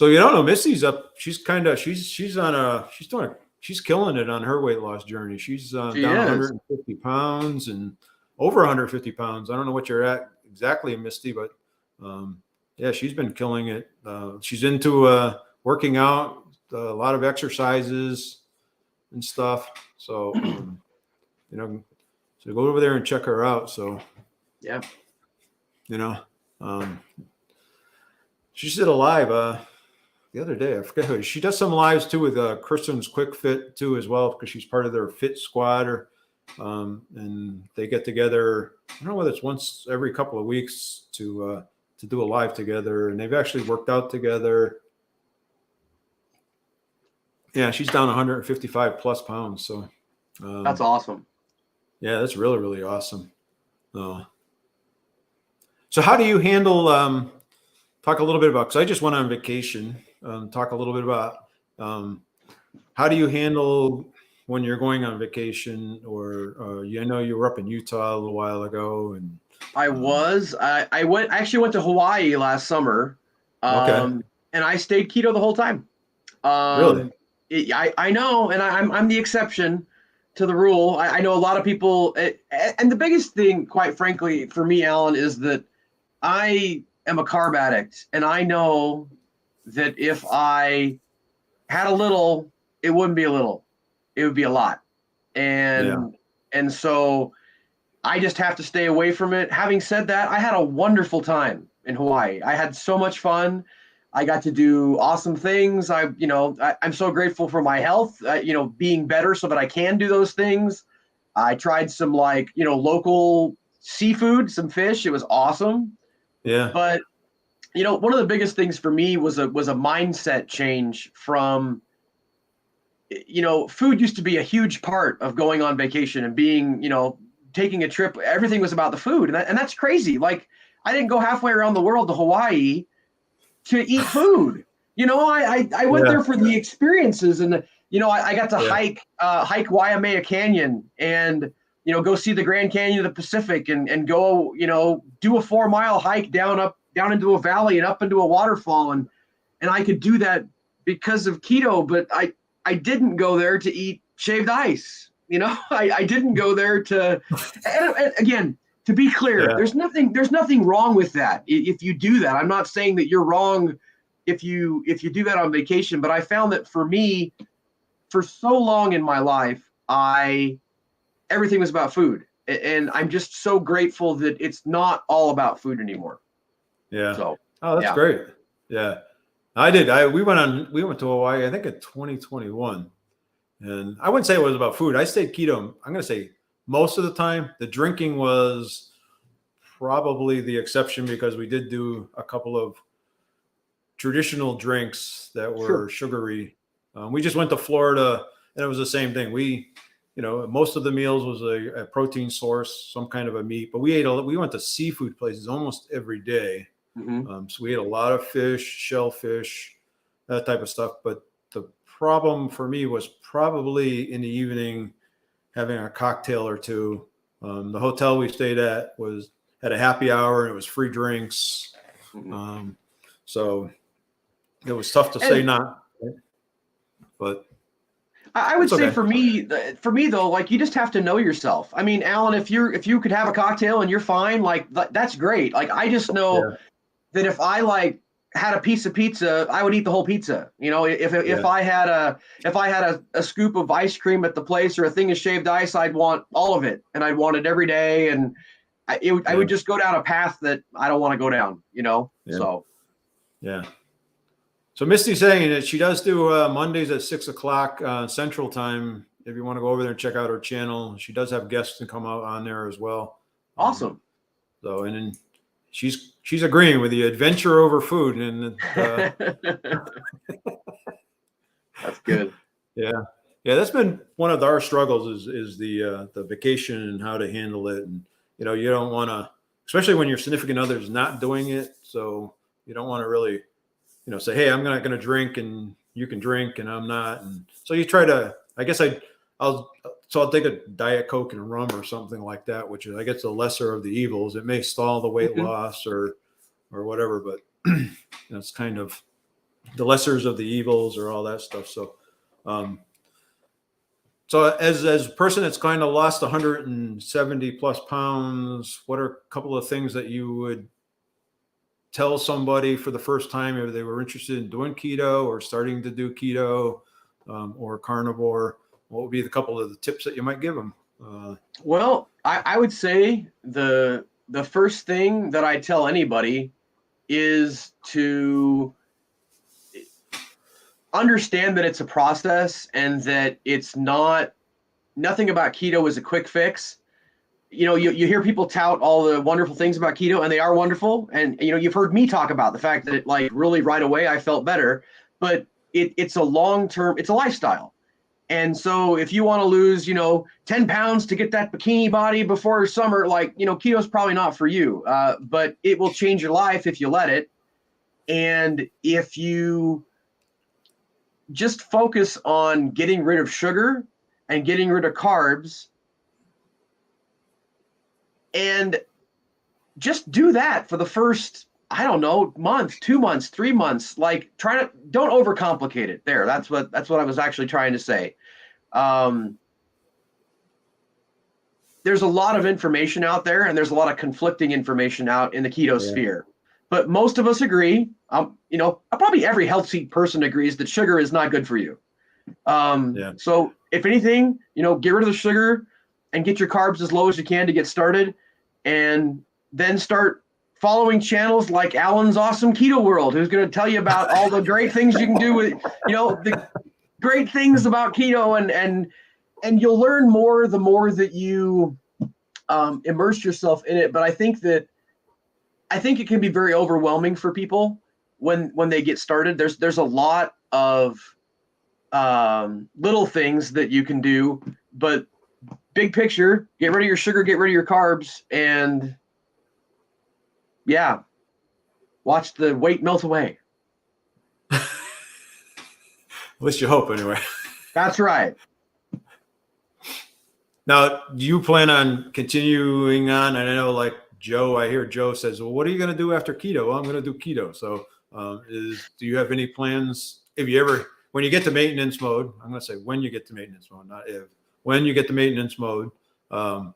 you don't know, Misty's up. She's killing it on her weight loss journey. She's down 150 pounds and over 150 pounds. I don't know what you're at exactly, Misty, but yeah, she's been killing it. She's into working out, a lot of exercises and stuff. So, so go over there and check her out. So,
yeah,
she did a live the other day. I forget who. She does some lives too with Kristen's Quick Fit too as well, because she's part of their Fit Squad, and they get together. I don't know whether it's once every couple of weeks to do a live together, and they've actually worked out together. Yeah, she's down 155 plus pounds. So
that's awesome.
Yeah, that's really, really awesome. So how do you handle, talk a little bit about, because I just went on vacation, talk a little bit about how do you handle when you're going on vacation, or I know you were up in Utah a little while ago. And
I actually went to Hawaii last summer, and I stayed keto the whole time.
Really?
I know, and I'm the exception to the rule. I know a lot of people, and the biggest thing, quite frankly, for me, Alan, is that I am a carb addict, and I know that if I had a little, it wouldn't be a little, it would be a lot. And so I just have to stay away from it. Having said that, I had a wonderful time in Hawaii. I had so much fun. I got to do awesome things. I'm so grateful for my health, being better so that I can do those things. I tried some local seafood, some fish. It was awesome.
Yeah.
But, one of the biggest things for me was a mindset change from, food used to be a huge part of going on vacation and being, taking a trip. Everything was about the food. And that's crazy. Like, I didn't go halfway around the world to Hawaii to eat food. I went there for the experiences, and I got to hike Waimea Canyon and go see the Grand Canyon of the Pacific and go do a 4-mile hike down into a valley and up into a waterfall, and I could do that because of keto, but I didn't go there to eat shaved ice. I didn't go there to, and again, to be clear, there's nothing wrong with that. If you do that, I'm not saying that you're wrong if you do that on vacation, but I found that for me, for so long in my life, everything was about food, and I'm just so grateful that it's not all about food anymore.
Yeah.
So,
that's great. Yeah, I did. We went to Hawaii, I think in 2021, and I wouldn't say it was about food. I stayed keto. I'm going to say most of the time. The drinking was probably the exception, because we did do a couple of traditional drinks that were sugary. We just went to Florida, and it was the same thing. We, most of the meals was a protein source, some kind of a meat, but we went to seafood places almost every day.
mm-hmm.
So we ate a lot of fish, shellfish, that type of stuff. But the problem for me was probably in the evening having a cocktail or two. The hotel we stayed at had a happy hour, and it was free drinks.
Mm-hmm.
So it was tough to say not, but
I would say for me though, like, you just have to know yourself. I mean, Alan, if you could have a cocktail and you're fine, like, that's great. Like, I just know that if I had a piece of pizza, I would eat the whole pizza. If I had a scoop of ice cream at the place or a thing of shaved ice, I'd want all of it, and I'd want it every day. And I would just go down a path that I don't want to go down, So.
Yeah. So Misty's saying that she does do Mondays at 6:00 Central Time. If you want to go over there and check out her channel, she does have guests to come out on there as well.
Awesome.
And then she's agreeing with you. Adventure over food, and
That's good.
Yeah. That's been one of our struggles is the vacation and how to handle it. And, you don't want to, especially when your significant other is not doing it. So you don't want to really, say, hey, I'm not going to drink and you can drink and I'm not. And so you try to, I guess I'll take a Diet Coke and rum or something like that, which is, I guess, the lesser of the evils. It may stall the weight loss or whatever, but it's kind of the lessers of the evils or all that stuff. So, so as a person that's kind of lost 170 plus pounds, what are a couple of things that you would tell somebody for the first time if they were interested in doing keto or starting to do keto or carnivore? What would be the couple of the tips that you might give them?
Well, I would say the first thing that I tell anybody is to understand that it's a process and that it's nothing about keto is a quick fix. You hear people tout all the wonderful things about keto, and they are wonderful. And, you've heard me talk about the fact that really right away I felt better, but it's a long-term, it's a lifestyle. And so if you want to lose, 10 pounds to get that bikini body before summer, keto is probably not for you, but it will change your life if you let it. And if you just focus on getting rid of sugar and getting rid of carbs and just do that for the first, I don't know, month, 2 months, 3 months. Don't overcomplicate it. That's what I was actually trying to say. There's a lot of information out there, and there's a lot of conflicting information out in the keto sphere. But most of us agree, probably every healthy person agrees that sugar is not good for you. So if anything, get rid of the sugar and get your carbs as low as you can to get started, and then start following channels like Alan's Awesome Keto World, who's going to tell you about all the great things you can do with, the great things about keto, and you'll learn more the more that you immerse yourself in it. But I think it can be very overwhelming for people when they get started. There's a lot of little things that you can do, but big picture, get rid of your sugar, get rid of your carbs, and watch the weight melt away.
At least you hope, anyway.
That's right.
Now, do you plan on continuing on? And I know, I hear Joe says, well, what are you going to do after keto? Well, I'm going to do keto. So do you have any plans when you get to maintenance mode? I'm going to say when you get to maintenance mode, not if. When you get to maintenance mode, are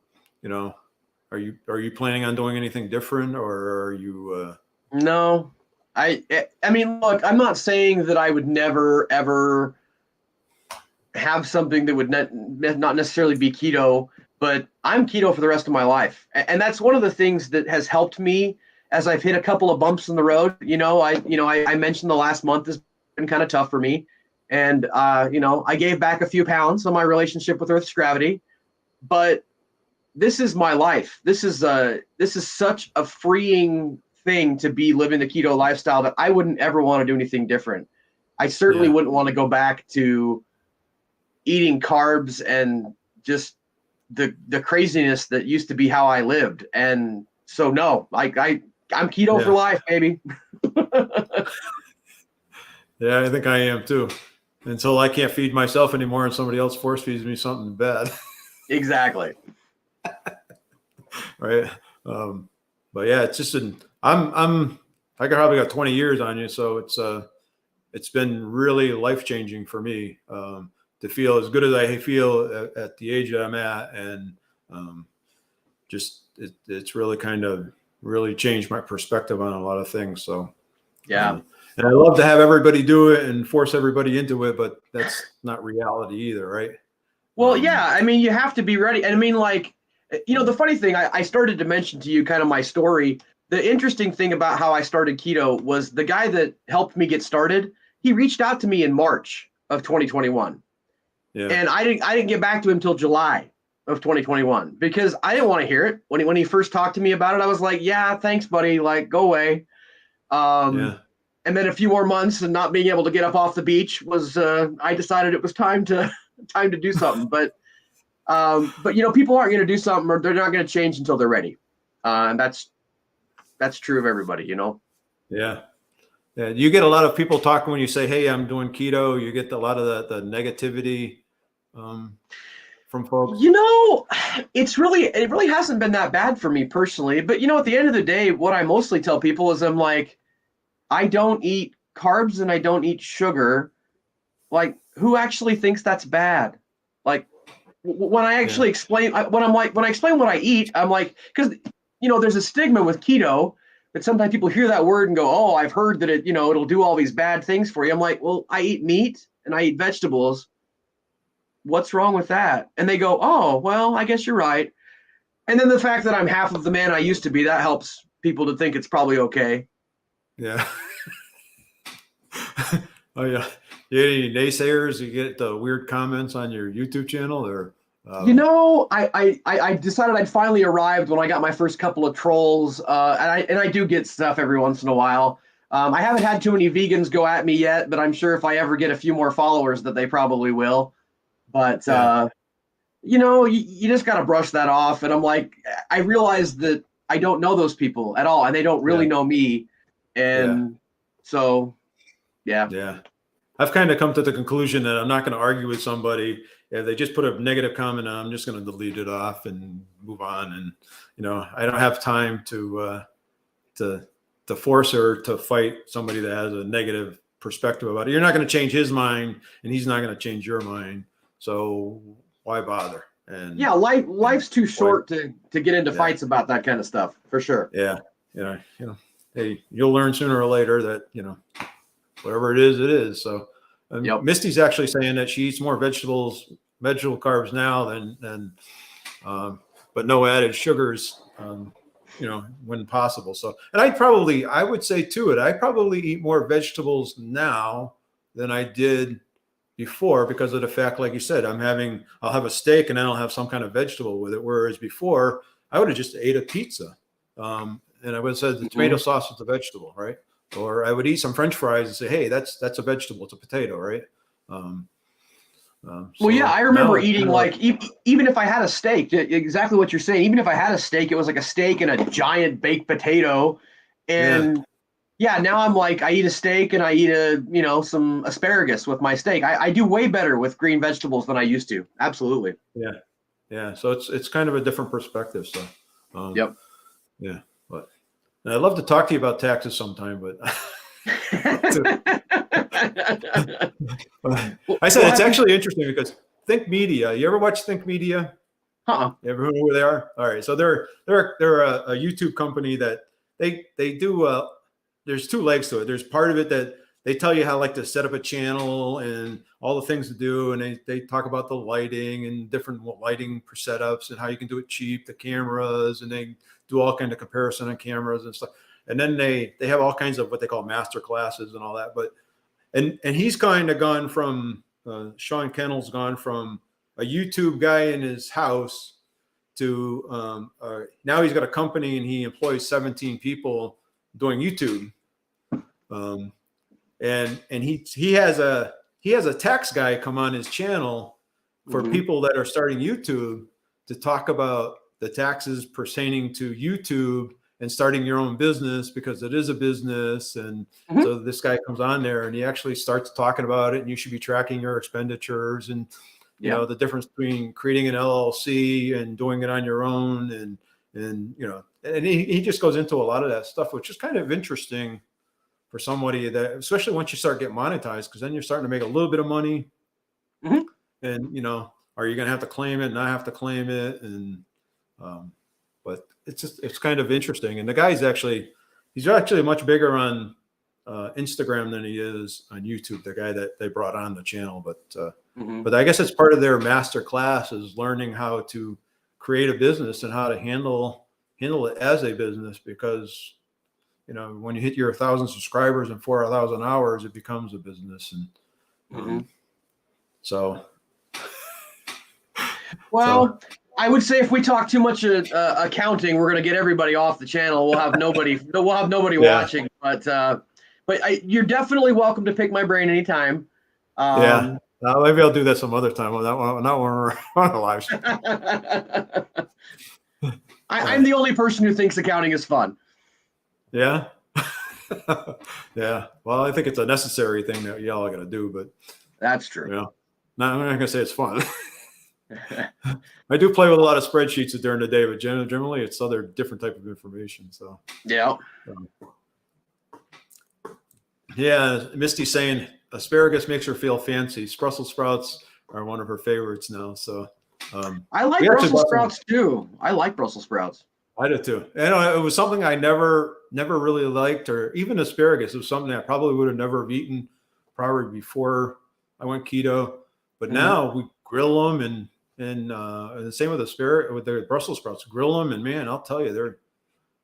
you planning on doing anything different, or are you?
No, I mean, look, I'm not saying that I would never ever have something that would not necessarily be keto, but I'm keto for the rest of my life. And that's one of the things that has helped me as I've hit a couple of bumps in the road. I mentioned the last month has been kind of tough for me. And, I gave back a few pounds on my relationship with Earth's gravity, but this is my life. This is such a freeing thing to be living the keto lifestyle that I wouldn't ever want to do anything different. I certainly wouldn't want to go back to eating carbs and just the craziness that used to be how I lived. And so, no, I'm keto for life, baby.
Yeah, I think I am too. Until I can't feed myself anymore and somebody else force feeds me something bad.
Exactly.
Right. But yeah, it's just I probably got 20 years on you. So it's been really life-changing for me to feel as good as I feel at the age that I'm at. And it's really kind of really changed my perspective on a lot of things. So,
yeah.
And I love to have everybody do it and force everybody into it, but that's not reality either, right?
Well, I mean, you have to be ready. And I mean, the funny thing, I started to mention to you kind of my story. The interesting thing about how I started keto was the guy that helped me get started. He reached out to me in March of 2021. Yeah. And I didn't get back to him till July. of 2021 because I didn't want to hear it. When he first talked to me about it, I was like, yeah, thanks, buddy. Like, go away.
Yeah.
And then a few more months and not being able to get up off the beach was, I decided it was time to do something. But people aren't going to do something, or they're not going to change until they're ready. And that's true of everybody,
Yeah. Yeah. You get a lot of people talking when you say, hey, I'm doing keto. You get a lot of the negativity from folks.
It really hasn't been that bad for me personally. But, at the end of the day, what I mostly tell people is I'm like, I don't eat carbs and I don't eat sugar. Like, who actually thinks that's bad? Like, when I actually explain, when I explain what I eat, I'm like, because, there's a stigma with keto that sometimes people hear that word and go, oh, I've heard that it'll do all these bad things for you. I'm like, well, I eat meat and I eat vegetables. What's wrong with that? And they go, oh, well, I guess you're right. And then the fact that I'm half of the man I used to be, that helps people to think it's probably okay.
Yeah. Oh yeah. You get any naysayers? You get the weird comments on your YouTube channel, or?
I decided I'd finally arrived when I got my first couple of trolls, and I do get stuff every once in a while. I haven't had too many vegans go at me yet, but I'm sure if I ever get a few more followers that they probably will. But you just got to brush that off. And I'm like, I realize that I don't know those people at all, and they don't really know me. And so,
yeah. I've kind of come to the conclusion that I'm not going to argue with somebody if they just put a negative comment on. I'm just going to delete it off and move on. And I don't have time to force her to fight somebody that has a negative perspective about it. You're not going to change his mind, and he's not going to change your mind. So why bother? And
life's too short to get into fights about that kind of stuff, for sure.
Yeah. Hey, you'll learn sooner or later that, whatever it is. So Misty's actually saying that she eats more vegetable carbs now than but no added sugars, when possible. So, and I would say too, I probably eat more vegetables now than I did before, because of the fact, like you said, I'll have a steak and then I'll have some kind of vegetable with it. Whereas before I would have just ate a pizza. And I would have said the tomato sauce is a vegetable, right? Or I would eat some French fries and say, hey, that's a vegetable. It's a potato, right?
I remember eating even if I had a steak, exactly what you're saying. Even if I had a steak, it was like a steak and a giant baked potato. And now I'm like, I eat a steak and I eat some asparagus with my steak. I do way better with green vegetables than I used to. Absolutely.
Yeah. Yeah. So it's kind of a different perspective. So, yeah. But I'd love to talk to you about taxes sometime, but I said it's actually interesting because Think Media. You ever watch Think Media?
Uh-uh.
You ever know who they are? All right, so they're a YouTube company that they do. There's two legs to it. There's part of it that they tell you how to set up a channel and all the things to do, and they talk about the lighting and different lighting setups and how you can do it cheap, the cameras, and they do all kind of comparison on cameras and stuff. And then they have all kinds of what they call master classes and all that. But and he's kind of gone from Sean Kennel's gone from a YouTube guy in his house to now he's got a company and he employs 17 people doing YouTube. And he has a tax guy come on his channel for people that are starting YouTube to talk about the taxes pertaining to YouTube and starting your own business, because it is a business. And so this guy comes on there and he actually starts talking about it, and you should be tracking your expenditures and the difference between creating an LLC and doing it on your own. And he just goes into a lot of that stuff, which is kind of interesting for somebody that, especially once you start getting monetized, because then you're starting to make a little bit of money. And, are you going to have to claim it, not have to claim it? And, but it's kind of interesting. And the guy's he's actually much bigger on Instagram than he is on YouTube, the guy that they brought on the channel. But I guess it's part of their master class is learning how to create a business and how to handle it as a business, because when you hit your 1,000 subscribers in 4,000 hours, it becomes a business. And
I would say if we talk too much accounting, we're going to get everybody off the channel. We'll have nobody. We'll have nobody watching. But you're definitely welcome to pick my brain anytime.
Yeah. Maybe I'll do that some other time. Not when we're on a live stream.
I'm the only person who thinks accounting is fun.
Yeah. Yeah. Well, I think it's a necessary thing that y'all got to do, but
that's true.
Yeah. I'm not gonna say it's fun. I do play with a lot of spreadsheets during the day, but generally it's other different type of information. So
yeah.
Yeah, Misty's saying asparagus makes her feel fancy. Brussels sprouts are one of her favorites now. So
I like Brussels sprouts too. I like Brussels sprouts.
I do too. And it was something I never really liked, or even asparagus. It was something I probably would have never have eaten probably before I went keto. But now we grill them, and the same with asparagus, with the Brussels sprouts. Grill them, and man, I'll tell you, they're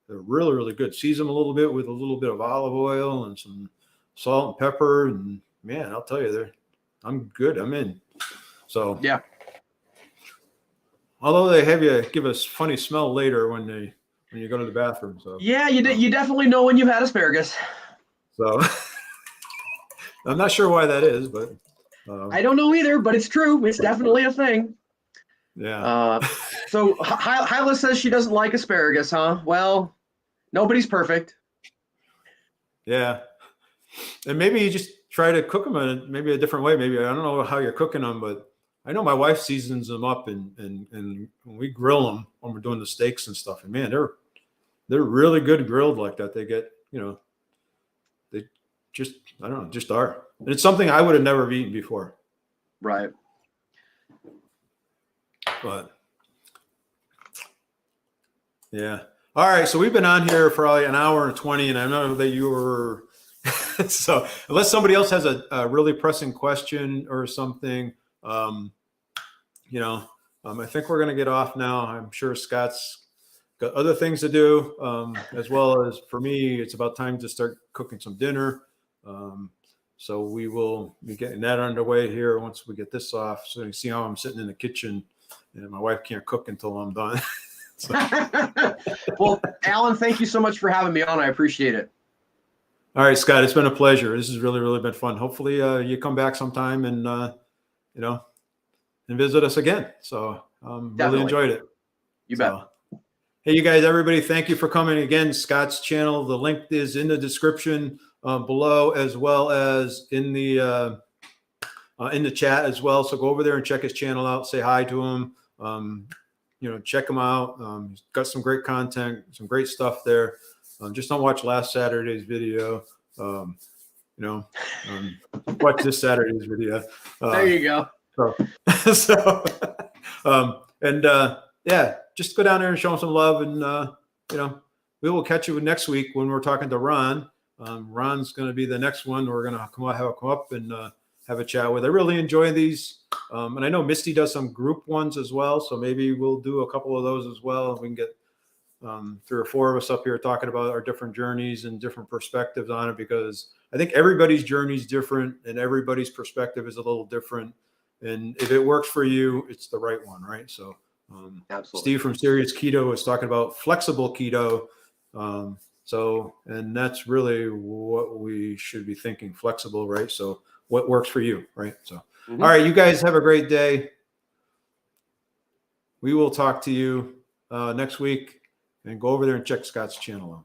really, really good. Season them a little bit with a little bit of olive oil and some salt and pepper, and man, I'll tell you, I'm good. I'm in. So
yeah.
Although they have you give us funny smell later when you go to the bathroom. So
yeah, you definitely know when you've had asparagus.
So I'm not sure why that is, but
I don't know either. But it's true. It's definitely a thing.
Yeah.
So Hyla says she doesn't like asparagus, huh? Well, nobody's perfect.
Yeah. And maybe you just try to cook them in maybe a different way. Maybe I don't know how you're cooking them, but I know my wife seasons them up, and we grill them when we're doing the steaks and stuff. And man, they're really good grilled like that. They get, they just, I don't know, just are. And it's something I would have never eaten before.
Right.
But yeah. All right. So we've been on here for probably an hour and 20, and I know that you were. So unless somebody else has a really pressing question or something, I think we're going to get off now. I'm sure Scott's got other things to do, as well as for me, it's about time to start cooking some dinner. So we will be getting that underway here once we get this off. So you see how I'm sitting in the kitchen, and my wife can't cook until I'm done.
Well, Alan, thank you so much for having me on. I appreciate it.
All right, Scott, it's been a pleasure. This has really, really been fun. Hopefully you come back sometime and, and visit us again. So really enjoyed it.
You bet.
Hey, you guys, everybody, thank you for coming again. Scott's channel, the link is in the description below, as well as in the chat as well. So go over there and check his channel out. Say hi to him. Check him out. He's got some great content, some great stuff there. Just don't watch last Saturday's video. Watch this Saturday's video.
There you go.
Just go down there and show him some love, and we will catch you next week when we're talking to Ron. Ron's going to be the next one. We're going to come up and have a chat with. I really enjoy these, and I know Misty does some group ones as well, so maybe we'll do a couple of those as well. We can get 3 or 4 of us up here talking about our different journeys and different perspectives on it, because I think everybody's journey is different and everybody's perspective is a little different. And if it works for you, it's the right one, right? So
absolutely.
Steve from Serious Keto was talking about flexible keto. And that's really what we should be thinking, flexible, right? So what works for you, right? So, all right, you guys have a great day. We will talk to you next week. And go over there and check Scott's channel out.